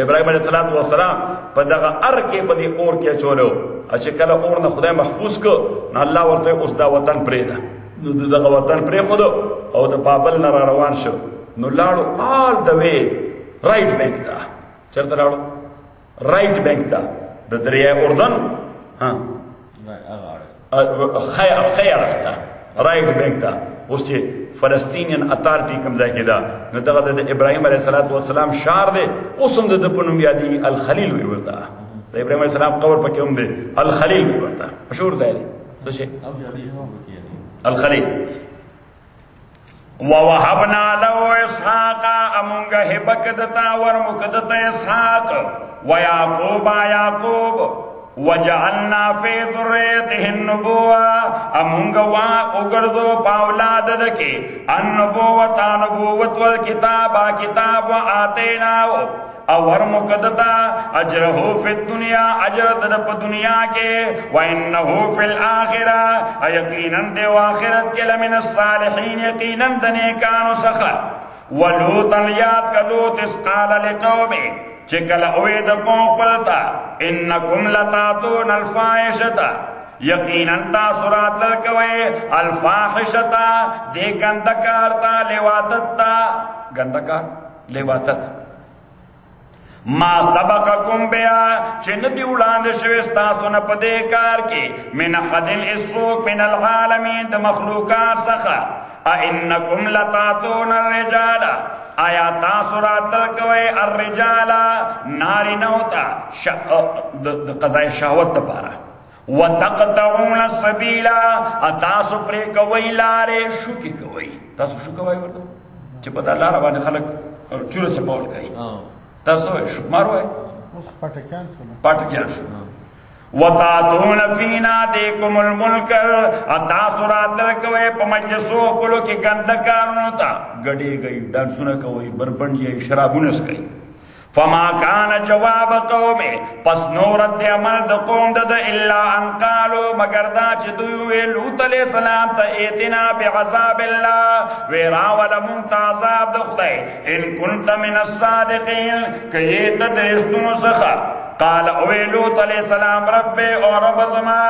ابراہیم علیہ السلام پا دا ار کے پا دی اور کیا چولو اچھے کلا اور نا خدای محفوظ کو نا اللہ ورطوئے اس دا وطن پرے دا دا وطن پرے خودو او دا بابل نا روان شو نو لارو آل دا وے رائٹ بینک دا چرتا لارو رائٹ بینک دا دا دریائے اردن خیر اختا رائٹ بینک دا اس چے فلسطینین اتارٹی کمزائی کی دا نتاقہ دا ابراہیم علیہ السلام شار دے اس ہم دا پنم یادی الخلیل ہوئی ورطا دا ابراہیم علیہ السلام قبر پاکی ہم دے الخلیل ہوئی ورطا مشہور زائدی سوچے الخلیل. وَوَحَبْنَا لَهُ إِسْحَاقَ أَمُنْغَ هِبَكَدَتَا وَرْمُكَدَتَ إِسْحَاقَ وَيَعْقُوبَ يَعْقُوبَ وجعلنا فی ذریته النبوة امونگا اگردو پاولاد دکی النبوة نبوت والکتاب کتاب آتیناو اور مقدتا اجرہو فی الدنیا اجرت دپ دنیا کے وانہو فی الاخرہ یقیناً دے آخرت کے لمن الصالحین یقیناً دنیکانو سخر ولوطا یاد کا لوط اس قال لقومی چکل اوید قوم قلتا انکم لتاتون الفائشتا یقیناً تاثرات للکوئے الفاحشتا دے گندکارتا لیواتتا گندکار لیواتت ما سبقکم بیا چند دیوڑاند شوستا سن پدے کار کے من حدن السوق من العالمین دا مخلوقات سخا اِنَّكُمْ لَتَاتُونَ الرِّجَالَ آیا تاثرات للکوئے الرجالہ ناری نوتا قضاء شہوت پارا وَتَقْتَعُونَ السَّبِيلَ تاسو پرے کوئی لارے شوکی کوئی تاسو شو کوئی بردو چپتا لارا بانے خلق چورا چپاول کئی تاسو شک مارو ہے پاٹکیان سو وَتَاتُونَ فِي نَادِكُمُ الْمُنْكَرَ تاثرات للکوئے پا مجلسو پلو کی گندکارونو تا گڑے گئی ڈانسونا کوئی بربنڈی شرابونس گئی فما کان جواب قوم پس نورد عمل دا قوم دا الا ان قالو مگر دا چھ دوئے لوط علیہ السلام تا ایتنا بعذاب اللہ ویراول منتا عذاب دا خدای ان کنت من الصادقین کہ یہ تدرستن سخا قال اوے لوط علیہ السلام رب اور رب زما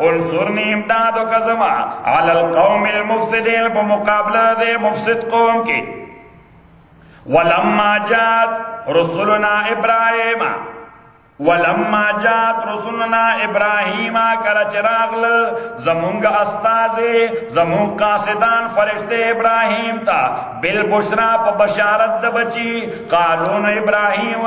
انصرنی امدادو کا زما علی القوم المفسدین بمقابلہ دے مفسد قوم کی ولما جات رسولنا ابراہیم ولما جات رسولنا ابراہیم کل چراغل زمونگ استازی زمونگ قاصدان فرشت ابراہیم تا بالبشرا پا بشارت دا بچی قالون ابراہیم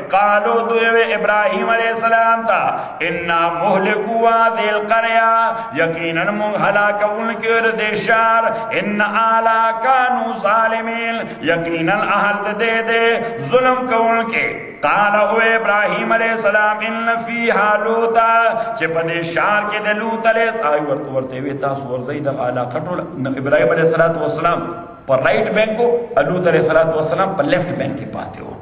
قالو دو ابراہیم علیہ السلام تا انا مہلکوا ذیل قریا یقینا مونگ حلاک ان کے ردشار ان آلا کانو ظالمین یقینا اہل دے دے ظلم کو ان کے قال او ابراہیم علیہ السلام ان فیہا لوتا چھ پدے شار کے دے لوت علیہ السلام ورتے ہوئے تاسو ورزی دا علاقہ ابراہیم علیہ السلام پر رائٹ بینک کو لوت علیہ السلام پر لیفٹ بینک کے پاتے ہو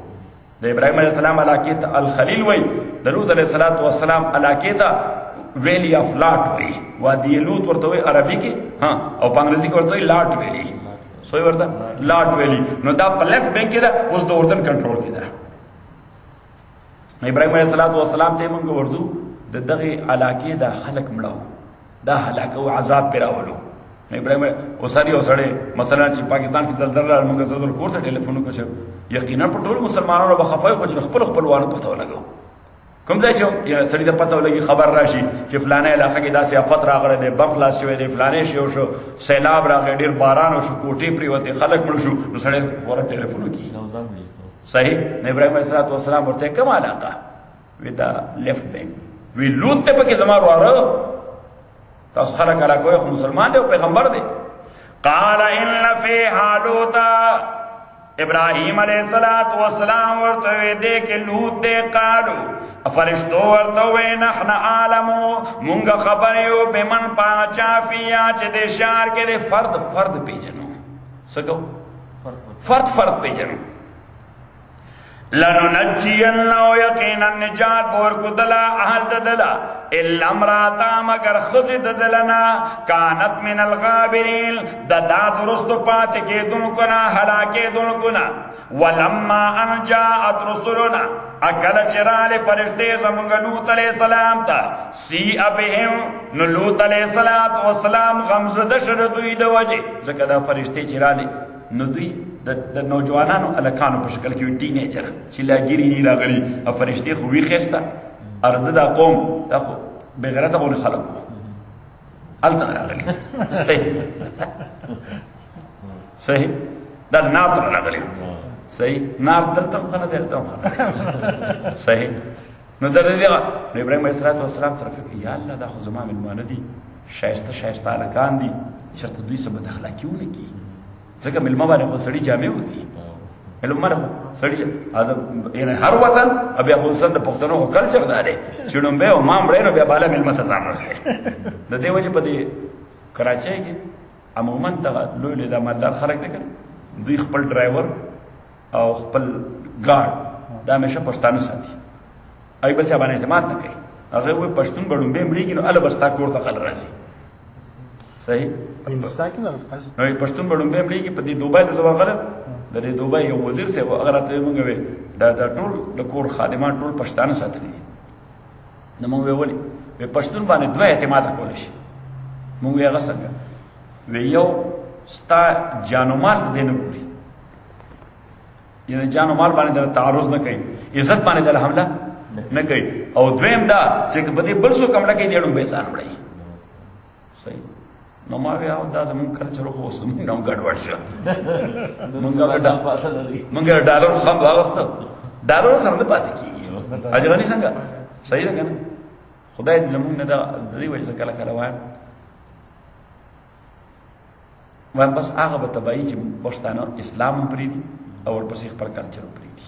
دا ابراہیم علیہ السلام علاقے تا الخلیل وی دا لوت علیہ السلام علاقے تا ویلی آف لاٹ وی وادی لوت ورتے ہوئے عربی کی ہاں اور پانگریزی کے ورتے ہوئے لاٹ ویلی سوئی ورتا لاٹ ویلی نو دا پر لیفٹ بینک کے دا اس دا اردن کنٹرول کی دا ابراہیم علیہ السلام تے منگو وردو دا دغی علاقی دا خلق مڑاو دا حلاکو عذاب پیراولو ابراہیم اساری اسڑے مثلا چی پاکستان کی زلدر رہا منگو زلدر کورتا ٹیلیفونو کچھو یقینا پر طول مسلمانوں نے بخفائی خوچ نخپل خپلوانو پتاو لگو کم دے چھو سڑی دا پتاو لگی خبر راشی چی فلانے علاقہ کی دا سیافت را گرے دے بم خلاص شوئے دے فلانے شیو شو سیلاب را گرے دیر بارانو شو کوٹی پریوتے خلق مڑ شو نو سڑے فورا ٹیلیفونو کی صحیح ابراہیم علیہ السلام ورتے کم علاقہ وی دا لیفٹ بینک وی لوت تے پاکی زمان رو آرہو تاس خلق علاقہ ہوئے مسلمان دے و پیغمبر دے قال ان فی حالوتا ابراہیم علیہ السلام ورتے دے کہ لوت دے قالو فرشتو ورتے نحن عالمو منگا خبریو بمن پاچا فیا چے دے شار کے دے فرد پی جنو سکو فرد پی جنو لَنُنَجِّيَنَّهُ يَقِينًا نجات بورکو دلا اہل دلا اِلَّا امراتا مگر خزد دلنا کانت من الغابرین دا درست پاتے کے دنکنا حلاکے دنکنا ولما انجاعت رسولنا اکل چرال فرشتے زمانگ لوت علیہ السلام تا سی ابہم نلوت علیہ السلام غمزد شردوی دو وجہ زکر دا فرشتے چرالے ندوی دا نوجوانانو الکانو پر شکل کیوی ٹینیجر چلا گیری نیرا غلی فرشتے خوی خیستا ارد دا قوم دا خو بغیرت غول خلقو التن را غلی صحیح دا نار تن را غلی صحیح نار دلتن خانه دلتن خانه صحیح نو در دیگا ابراہیم علیہ السلام صرف یا اللہ دا خو زمان ملماندی شایسته الکان دی شرط دوی سب دخلا کیوں نکی ځکه ملما باندې خو سړی جامې وځي علم سړی یعنی هر وطن بیا خصوصا د پښتنو کلچر دا دی چې ډومبه او ما مړې نو بیا بالا ملمت ځان رسې د دې وجه په دې کراچۍ کې عموما دغه لوی لوی د مالدار خلک دي کنه دوی خپل ډرایور او خپل ګارد دا همیشه پښتانه ساتي ای بل چا باندې اعتماد نه کوي هغه وایي پښتون به ډومبه مړېږي نو اله بستا کور ته خل راځي صحیح نو پښتون به ډومبه مړېږي په دې دوبای د زوال غلط د دې دوبای یو وزیر صاحب هغه راته مونږ وې دا ټول د کور خادمان ټول پښتانه ساتلي دي نو مونږ ویلي په پښتون باندې دوه اعتماد کول شي مونږ یې هغه څنګه وی یو ستا جانومال د دې نه ګوري یعنی جانومال باندې د تعرض نه کوي عزت باندې د حمله نه کوي او دویم دا چې په دې بل څه کومه کوي دیړم به ځان وړي صحیح نو ما وی او دا زمون کلچر خو زمون نو ګډوډ شو مونږه ډالر خام واغسته ډالر سره نه پاتې کیږي اجرانی څنګه صحیح ده کنه خدای دې زمون نه دا د دې وجه کله کله وایم بس هغه به تبعی چې پښتانه اسلام هم پرې دي او ورپسې خپل کلچر هم پرې دي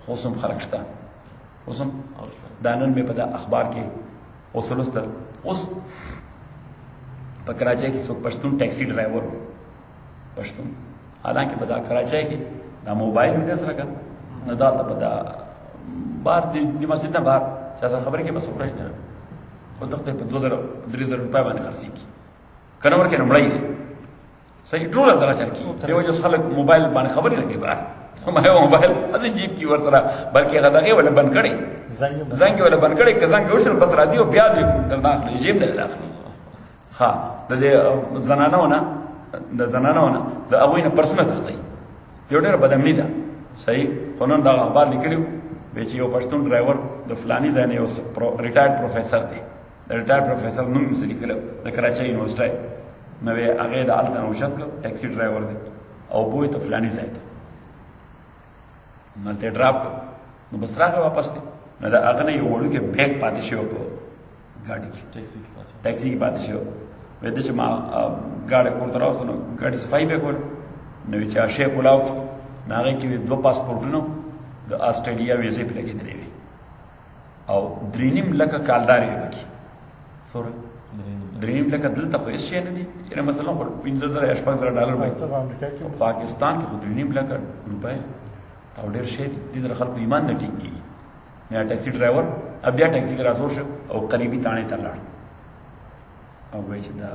خوسم خلک شته خوسم دا نن مې په دا اخبار کې اوس ولستل اوس په کراچۍ کې څوک پښتون ټیکسي ډرایور پښتون حالانکه په دا کراچۍ کې دا موبایل مې سره کړ نه دا په دا بار د مسجد نه بار چې سره خبرې کې بس ورش نه او دغه په 2000 3000 روپۍ باندې خرڅي کی کنه ورکه نمړای دي صحیح ټول دا چل کی دیو جو خلک موبایل باندې خبرې نه کوي بار ما موبایل ازي جیب کی ور سره بلکې غدغه ولا بند کړي زنګ ولا بند کړي که زنګ وشل بس راځي او بیا دې داخلي جیب نه داخلي ها د زنانونه د هغوی نه پرسونه تختی یو ډېره بدامني ده صحیح خو نن دا اخبار لیکلي دی چې یو پښتون ډرایور د فلاني ځای نه یو ریټایرډ پروفیسر دی د ریټایرډ پروفیسر نوم یې لیکلی د کراچۍ یونیورسټۍ نو هغې د هلته نه اوچت کړ ټیکسي ډرایور دی او بوی ته فلاني ځای ته نو هلته یې ډراپ کړ نو بس راغی واپس دی نو د هغه نه یو وړوکی بیګ پاتې شوی په ګاډي کې ټیکسي کې پاتې شوی وی ده چې ما ګاډی کور ته راوستو نو ګاډي صفایي به کول نو چې شی کولاو نو هغې کې وي 2 پاسپورټونه د آسټرالیا ویزې پې لګېدلې وي او 3.5 لکه کالدار وي پکې څومره 3.5 لکه دلته خو هېڅ شی نه دي یعنې مثلا خو 15,000 یا 16,000 ډالر به پاکستان کې خو 3.5 لکه روپۍ او ډېر شی دي دې سره خلکو ایمان نه ټینګېږي یا ټیکسي ډرایور بیا ټیکسي کې رازور شو او قریبي تاڼې ته لاړ او وایي چې دا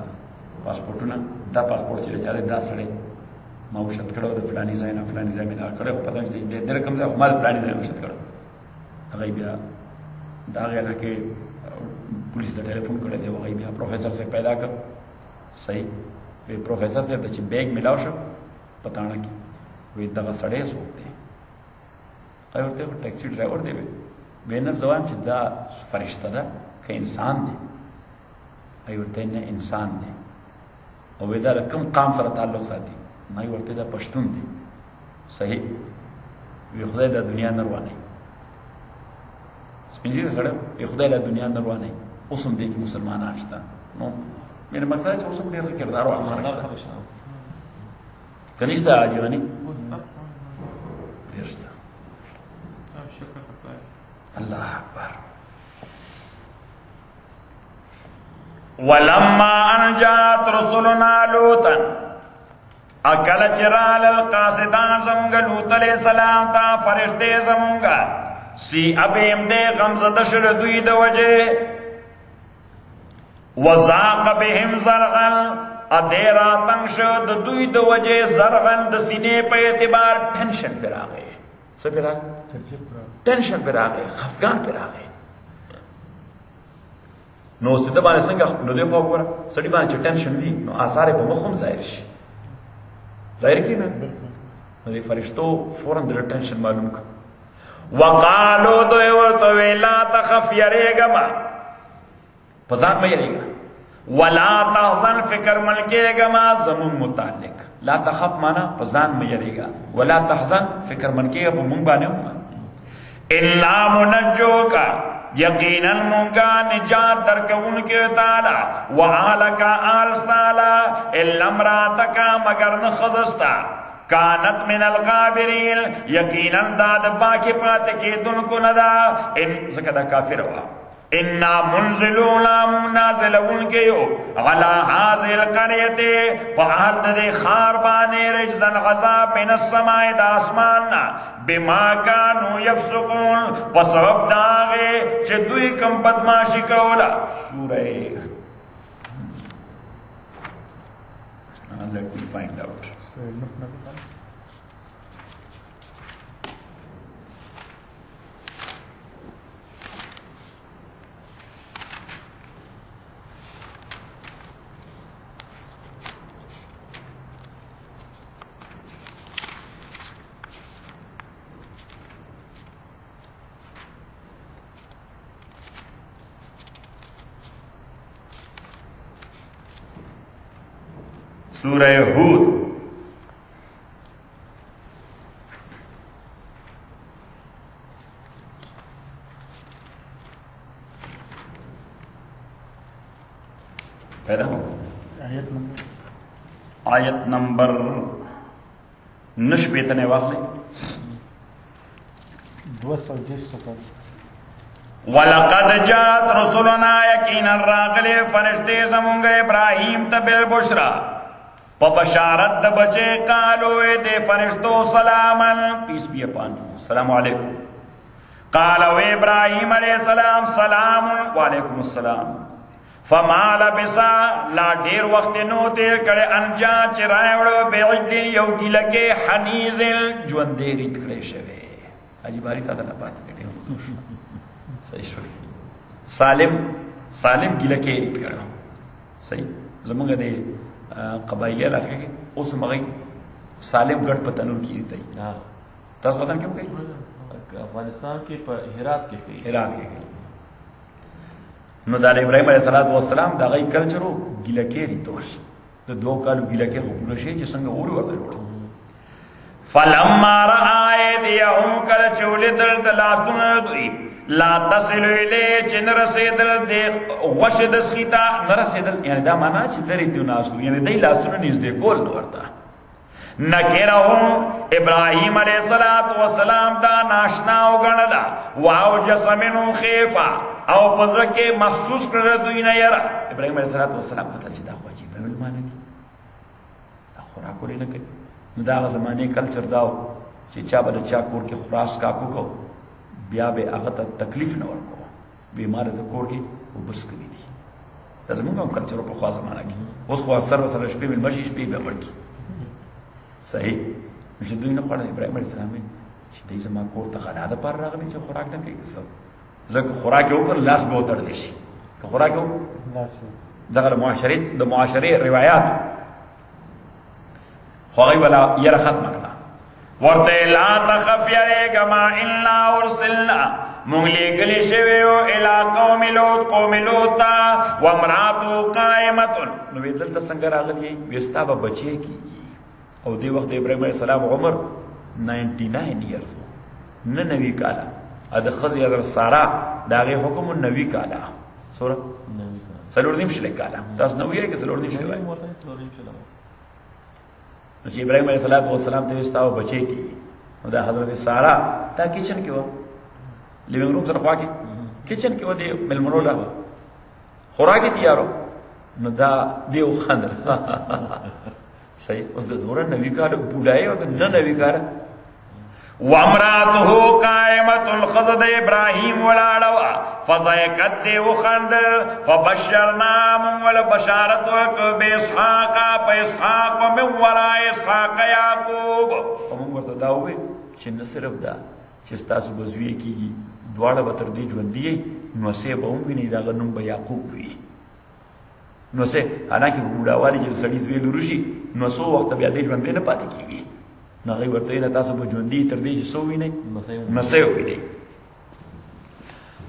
پاسپورټونه دا پاسپورټ چې چاره دا سړی ما اوچت کړی و د فلاني ځای نه فلاني ځای مې دا کړی خو پته نشته چې ډېر کم ځای خو ما د فلاني ځای نه اوچت کړی هغوی بیا د هغې علاقې پولیس ته ټلیفون کړی دی هغوی بیا پروفیسر صاحب پیدا کړ صحیح وی پروفیسر صاحب ته چې بیګ میلاو شو په تاڼه کې وی دغه سړی څوک دی هغوی ورته خو ټیکسي ډرایور دی وی نه زه وایم چې دا فرشته ده که انسان دی ای ورته نه انسان دی او وی دا د کوم قام سره تعلق ساتي ما ورته دا پښتون دی صحیح وی خدای دا دنیا نه روانوي سپین ږیری سړی وی خدای دا دنیا نه روانوي اوس هم دې کې مسلمانان شته نو مینه مقصد چې اوس هم ډېر ښه کردار والا خلک شته که نشته عاجباني ډېر شته الله اکبر ولما ان جاءت رسلنا لوطا اکل چرال القاصدان زمونگا لوط علیہ السلام تا فرشتے زمونگا سی ابیم دے غمزد شل دوی دو وجه وزاق بهم زرغن ادیرا تنگ شد دوی دو وجه زرغن د سینے پہ اعتبار ٹینشن پر آگئے سو پر آگئے ٹینشن پر آگئے خفگان پر آگئے نو استده باندې څنګه نو دی خو وګوره سړي باندې چې ټینشن وي نو آثار په مخ هم ظاهر شي ظاهر کړي نه نو دی فرشتو فوراً د ټینشن معلوم کړ وقالو دوی ورته وی لا تخف یریږه ما په ځان مه یریږه ولا تحزن فکر من کېږه ما زمون متعلق لا تخف معنا په ځان مه یریږه ولا تحزن فکر من کېږه په مونږ باندې هم الا منجوکا یقینا مونگا نجات درکون کے تعالی وعالکا آلستالا الا امراتک مگر نہ خزستا کانت من الغابرین یقینا داد باقی پات کی دن کو ندا ان زکدا کافر ہوا انا منزلون منازلون کے یو علی هذه القريه فحد دے خار بانے رجزن عذاب من السماء دا آسمان بما كانوا يفسقون بسبب داغے چھ دوی کم بدماشی کولا سورہ let me find out سورہ ہود پیدا ہو آیت نمبر نشبیت نے واخلے 210 وَلَقَدْ جَاءَتْ رُسُلُنَا یقینا راغلے فرشتے زمونگا ابراہیم تبل بشرا بشارت د بچے قالو دے فرشتو سلامن پیس بی اپان السلام علیکم قالو ابراہیم علیہ السلام سلام وعلیکم السلام فما لبسا لا دیر وقت نو تیر کڑے انجا چرائے وڑو بیعدل یوگی لکے حنیزل جوان دیری تکڑے شوے عجیباری تا دلہ بات کرے صحیح شوے سالم گی لکے ریت کڑا صحیح زمانگا دے قبائلیہ علاقے کے اس مغی سالم گڑھ پتنور کی دیتا ہے تاس وطن کیوں کئی افغانستان کے ہرات کے کئی نو دال ابراہیم علیہ السلام دا غی کلچرو گلکے ریتوش دا دو کالو گلکے خوبولا شئی جسنگا اوری ورد روڑو فلما رآئے دیہم کلچولی درد لاسون دوئی لا تصلو الی چه نرسیدل دی غش دسخیتا نرسیدل یعنی دا مانا چه دری دیو ناسلو یعنی دی لاسونو نیز دی کول نورتا نکرہم ابراہیم علیہ السلام دا ناشناو گنلا واو جسمنو خیفا او پزرکی محسوس کردوی نیرا ابراہیم علیہ السلام قتل چه دا خواجی بمل مانا کی دا خوراکو لی نکی نو دا زمانی کلچر داو چه چا بدا چا کور کے خراس کاکو کو بیا بے اغتا تکلیف نور کو بیمار دا کور کی وہ بس کری دی دا زمانگا ہم کلچروں پر خواہ زمانہ کی اس خواہ سر و سر شپی ملمشی شپی بے مر کی صحیح نشد دوی نخوڑا ابراہیم علیہ السلام میں چی زمان کور تا خلا دا پار راغلی چی خوراک نکی کسب زکر خوراکی ہوکر لاس بے اتر دیشی کہ خوراکی ہوکر دغل معاشری روایات خواہی والا یر ختم کرنا ورتے لا تخف یریگا ما الا ارسلنا مغلی گلی شویو الى قوم لوتا وامراتو قائمتن نوی دلتا سنگر آگلی ویستا با بچے کی او دی وقت ابراہیم علیہ السلام عمر 99 years ننوی کالا اد خزی ادر سارا داغی حکم نوی کالا سورا سلور نیم شلے کالا تاس نوی ہے کہ سلور نیم شلے نوچی ابراہیم علیہ السلام تیوستاو بچے کی دا حضرت سارا تا کچن کیوا لیونگ روم سر خواہ کی کچن کیوا دی ملمنو لا خوراکی تیارو نو دا دیو خاندر صحیح اس دا دورا نوی کار بودائے اور دا نوی کار وامراتہو قائمت الخضد ابراہیم والعلوہ فضائقت دیو خاندر فبشرنام والبشارت ورکو بے اسحاقا پا اسحاق من وراء اسحاق یاقوب ومن ورطا داوے چند صرف دا چستاسو بزویے کی گی دوارا بطر دی جوندیے نوسے با بھی نہیں دا غنم با یاقوب بھی نوسے حالانکہ بوداوالی جب سڑی زوی لروشی نوسو وقت بیا دی جوندے نا پاتی کی گی نغی ورطا اینا تاسو با جوندی تر دی جسو بھی نہیں نسے بھی نہیں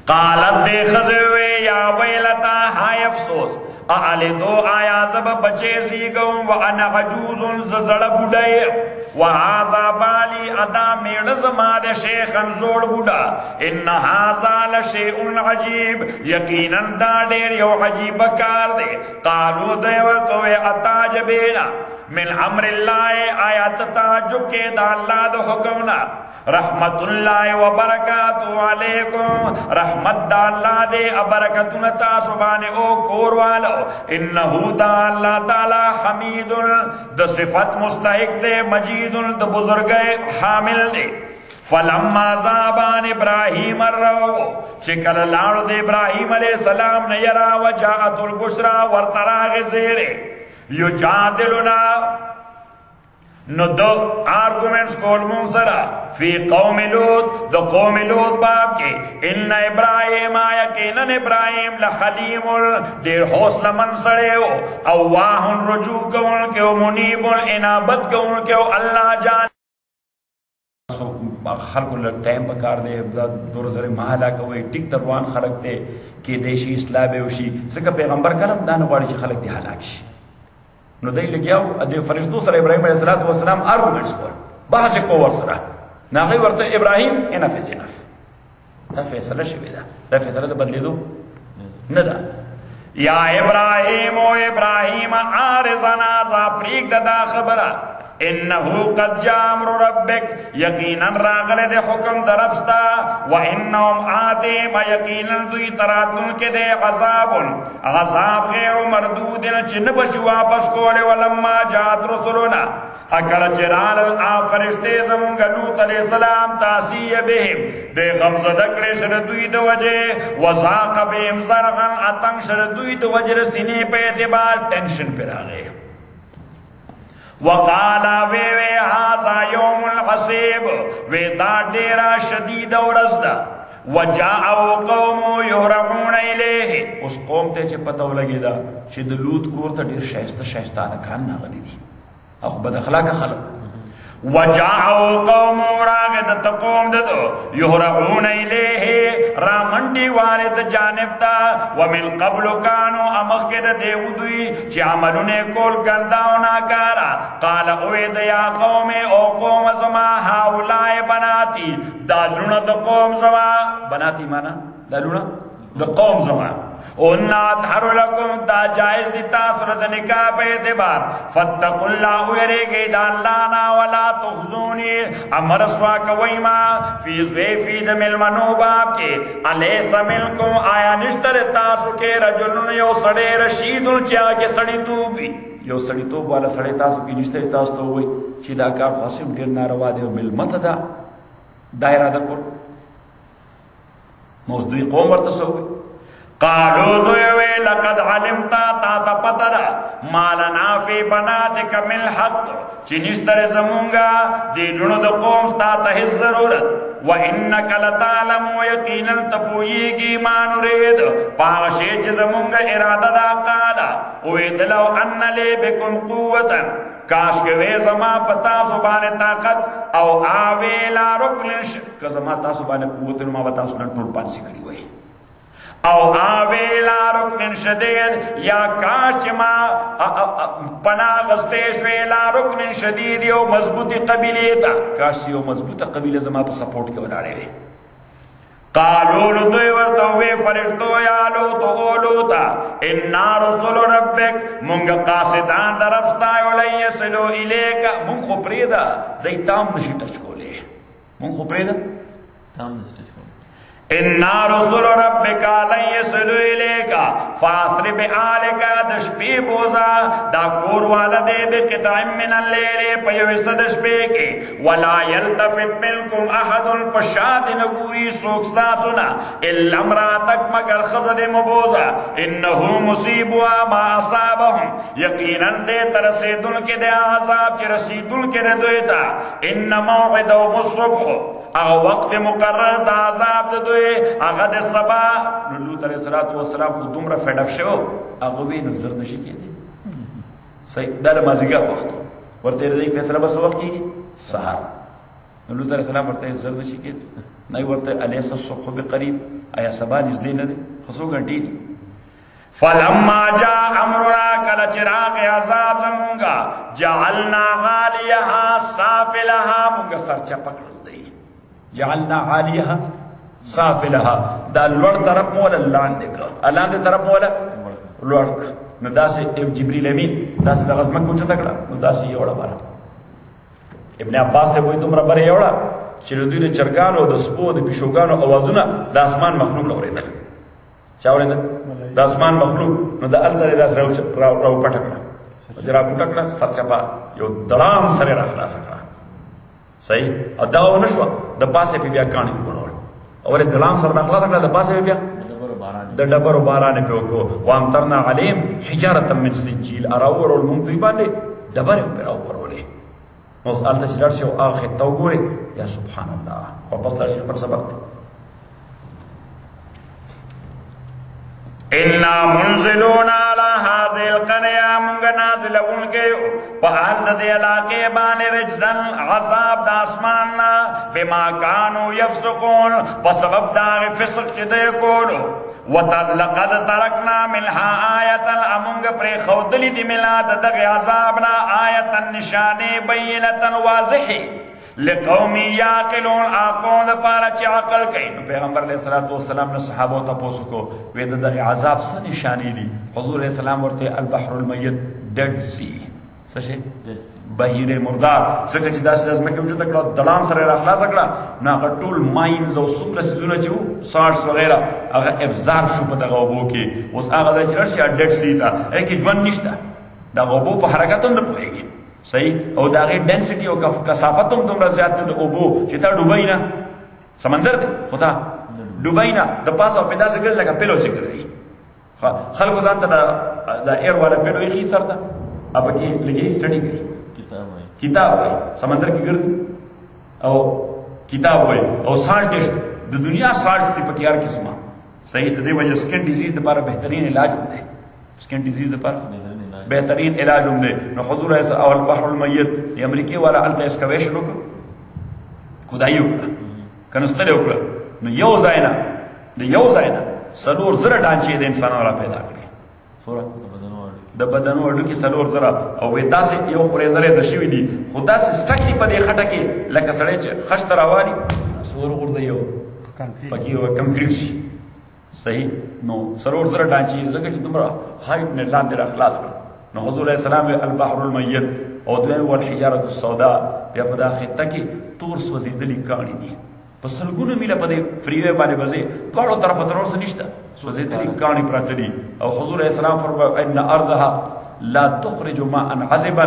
قالت دے خزوے یا ویلتا ہائی افسوس اعلی دو آیا زب بچے زیگم وانا عجوز ززڑ بودائے وہازا بالی ادا میڑ زماد شیخن زوڑ بودا انہازا لشیئن عجیب یقیناً دا دیر یو عجیب کار دے قالو دیوتو وی اتاجبینا من امر اللہ آیات تعجب کے دا اللہ دا حکمنا رحمت اللہ و برکاتو علیکم رحمت دا اللہ دے برکتنا تاسبان او کور والو انہو دا اللہ تعالی حمید دا صفت مستحق دے مجید دا بزرگ حامل دے فلما زابان ابراہیم الرو چکل لانو دے ابراہیم علیہ السلام نیرا وجاعت البشرا ورطراغ زیرے یجادلنا نو دو آرگومنٹس کول منصرا فی قوم لوط دو قوم لوط باب کے ان ابراہیم یقیناً ابراہیم لحلیم دیر حوصلہ من سڑے ہو اواہن رجوع کون کے منیب انابت کون کے اللہ جان خلق اللہ ٹائم پکار دے دور زر محلہ کوئی ٹک تروان خلق دے کہ دیشی اصلاح بے وشی سکا پیغمبر کلم دانو باری چی خلق دی حلاک شی نو دی لگیاو ادی فرشتو سر ابراہیم علیہ السلام آرگومنٹس کور بحث کوور سرا ناغی ورطو ابراہیم انف is enough دا فیصلہ شوی دا فیصلہ دا بدلی دو ندا یا ابراہیم و ابراہیم آرزنا زا پریک دا خبرہ انہو قد جا امر ربک یقینا راغل دے حکم دربستا و انہم آتیم یقینا دوی تراتن کے دے عذاب غیر مردود چنبش واپس کولے ولما جات رسولنا اکل چرال فرشتے زمونگا لوط علیہ السلام تاسی بہم دے غمزدکڑے شردوی دو وجہ وزاق بہم زرغن اتنگ شردوی دو وجہ سینے پہ اعتبار ٹینشن پر آگئے وقالا وے ہازا یوم العصیب وے دا ڈیرا شدید و رزدہ وجاءو قوم یورعون الیہ اس قوم تے چے پتہ لگی دا چے دلوت کور تا دیر شایستانہ کھاننا غنی دی اخو بد اخلاق خلق وجاءو قوم راغد تقوم ددو یورعون الیہ را منڈی والد جانبتا ومن قبل کانو امخد دیودوی چی عملونے کول گنداو ناکارا قال اوید یا قوم او قوم زما ہاولائے بناتی دالونا دا قوم زما بناتی مانا دالونا دا قوم زما اُنَّا اَدْحَرُ لَكُمْ دا جائز دیتا سرد نکاح پہ اعتبار فَاتَّقُوا اللَّهُ وَيَرِگِ دا اللہنا وَلَا تُخْزُونِ امر سواک ویما فی زویفی دم المنوباب کے علیس ملکم آیا نشتر تاسو کے رجلن یو سڑے رشید الچیا کے سڑی توبی یو سڑی توب والا سڑے تاسو کی نشتر تاسو تو ہوئی چی دا کار خاصم دیر ناروا دے ملمت دا دائرہ دا کر موزدوی قوم ورتسو ہوئی قالو دوئے لقد علمتا تا پتر مالنا فی بناتک من حق چنشتر زمونگا دیلون دو قوم ستا تحس ضرورت وَإِنَّكَ لَتَعْلَمُ يَقِينًا تَپوئیگی مانو رید پاغشے چی زمونگا ارادہ دا قالا اوید لو ان لے بکم قوتا کاش کے وے زمان پتا سبان طاقت او آویلا رکن کزمان تا سبان قوت نما بتا سنن ٹوٹ پانسی کری ہوئی او آویلا رکن شدید یا کاش ما پناہ غستیش ویلا رکن شدید یو مضبوطی قبیلی تا کاش یو مضبوط قبیلی زمان پا سپورٹ کے اڑاڑے وے قالو لدوی ورطوی فرشتو یا لوتو اولوتا انا رسول ربک منگا قاسدان درفستایو لن یسلو الیکا من خو پریدا دی تام نشی ٹچ کو لے من خو پریدا تام نشی ٹچ کو اِنَّا رُسُلُ رَبِّكَ لَن يَصِلُوا إِلَيْكَ فَاسْرِ بِآلِكَ دشپی بوزا دا کور والا دے بِقِطَعٍ مِّنَ اللَّيْلِ پَيَوِسَ دشپی کے وَلَا يَلْتَفِتْ مِنْكُمْ أَحَدٌ پشاد نگوری سوکستا سنا إِلَّا امْرَاتَكْ مگر خزد مبوزا إِنَّهُ مُصِيبُهَا مَا أَصَابَهُمْ یقیناً دے ترسیدن کے دے عذاب چی رسیدن کے دے دویتا إِنَّ مَوْعِدَهُمُ الصُّبْحُ اگا وقت مقرر دا عذاب دا دوئے اگا دے صبا لوط علیہ السلام خود دمرا فیڈ اف شو اگا بھی نظر نشی کیے دے صحیح دا لمازیگا وقت ورطے رضی فیصلہ بس وقت کی سہار لوط علیہ السلام ورطے نظر نشی کیے دے نہیں ورطے علیس الصبح بقریب آیا صبا نزدی نہ دے خسو گھنٹی دی فلما جا امرنا کل چراغ عذاب زمونگا جعلنا غالیہا سافلہا مونگا سرچا پکڑ جعلنا عالیہا سافلہا دا لوڑ طرف مولا لان دے کا لان دے طرف مولا لوڑک نو داسې جبريل امين داسې د غزمه کو چته کړه نو داسې یوړه بار ابن عباس سے وایي دومره بره یوړه چې د دوی چرګانو د سپو د پیشوګانو اوازونه د اسمان مخلوق اورېدل چا اورېدل د اسمان مخلوق نو د الله لاس راو پټ کړه جرا پټ کړه سرچپا یو دړام سره را خلاص کړه صحیح ادا ونشو د پاسه په بیا کانی ورور اور دړام سره را خلاص کړه د پاسه بیا د ډبرو باران په وکړو وامطرنا عليهم حجاره من سجيل اراور المنطي باندې ډبره پر اورولې نو الته چې درشو اخر تو ګوري یا سبحان الله او پس تاسو خپل سبق انا منزلون على هذه القريه من نازلون کے پہاڑ دے علاقے باندې رجزن عذاب د اسمان بما كانوا يفسقون بسبب دا فسق چې دې کولو وَلَقَدْ تَرَكْنَا مِنْهَا آيَةً امونگ پر خودلی دی ملاد دغ عذابنا آیتا نشانی بینتا واضحی لقومی یاقلون آقون دا پارا چی عقل کئی نو پیغمبر علیہ السلام نے صحابہ تا پوسو کو وید دغ عذاب سا نشانی دی حضور علیہ السلام ورتے البحر المیت ڈیڈ سی سشے بحیر مردار سکر چی داسی لازمہ کم جو تکڑا دلام سر اخلاص اکڑا نا اگر طول مائنز و سمر سیدونا چیو سارس وغیرہ اگر ابزار شو پا دا غوبو کی اس آغا دا چی رشی ڈیڈ سی تا ایکی جوان نشتا دا غوبو پا حرکتوں نا پوئے گی صحیح او دا غیر ڈینسٹی و کسافتوں تم رزیاد دا اوبو چی تا ڈوبائی نا سمندر دے خدا ڈوبائی نا دا پاسا و پیدا سے گر لگا پیلو سے گر دی خلقو دانتا دا ایر والا پیلو ایخی سر دا اب کی لگی سٹڈی کری کتاب ہوئی سمندر کی گرد او کتاب ہوئی او سالٹسٹ دا دنیا سالٹس دی پکی ہر قسمہ صحیح دے وجہ سکن ڈیزیز دا پارا بہترین علاج ہوں دے سکن ڈیزیز دا پارا بہترین علاج ہوں دے نو حضور ایسا اول بحر المیت یہ امریکی والا علتا اسکویشن ہوکا کدائی ہوکا کنستر ہوکا نو یو زائنا دے یو زائنا سلور زر ڈانچے دے انسان والا پیدا کرے سورا د بدن وړو کې سلور زره او ودا سه یو خوري زره د شوی دي خدا سه سټک دی په دې خټه کې لکه سړی چې خشت راوالي سور ورده یو پکې یو کنکریټ صحیح نو سلور زره ډانچې ځکه چې تمره هایټ نه لاندې را خلاص کړ نو حضور اسلام البحر المیت او دوی ول حجاره السوداء بیا په داخله کې تور سوځېدلې کاڼي دي په سلګونو میله په دې فریوی باندې بځي ټولو طرف ته ورس نشته سوځېدلې کاڼي پراته دي او حضور اسلام فرمایي ان ارضها لا تخرج ماء عذبا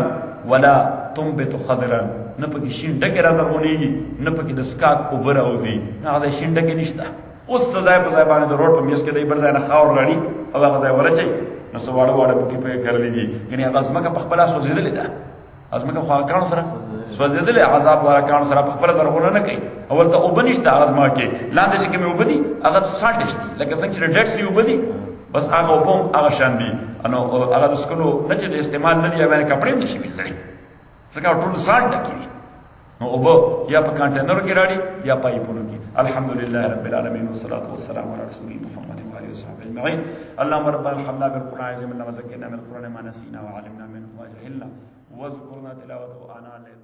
ولا تنبت خضرا نه پکې شین ډکه راځرغونیږي نه پکې د سکاک اوبر اوزي نه دا شین ډکه نشته اوس ځای په ځای باندې د روډ په میس کې د بل ځای نه خاور راړي او هغه ځای ورچي نو سواړه واړه پټي په کړلې دي یعنی هغه ځمکه په خپل سوځېدلې ده ازمکه خو کانو سره سوځېدلې عذاب والا کانو سره په خپل زرغونه نه کوي اول ته وبنشته ازما کې لاندې چې کوم وبدي هغه سالټ دي لکه څنګه چې ډېټ سی وبدي بس هغه وبم هغه شان دي انو هغه د سکلو نه چې استعمال نه دی باندې کپڑے نشي ویل ځکه ټول سالټ کوي نو وب یا په کانټینر کې راړي یا پایپونو کې الحمدلله رب العالمین والصلاه والسلام علی رسول محمد وعلى وصحبه اجمعين اللهم رب الحمد بالقران جملنا وذكرنا من القران ما نسينا وعلمنا منه ما جهلنا واذكرنا تلاوته آناء الليل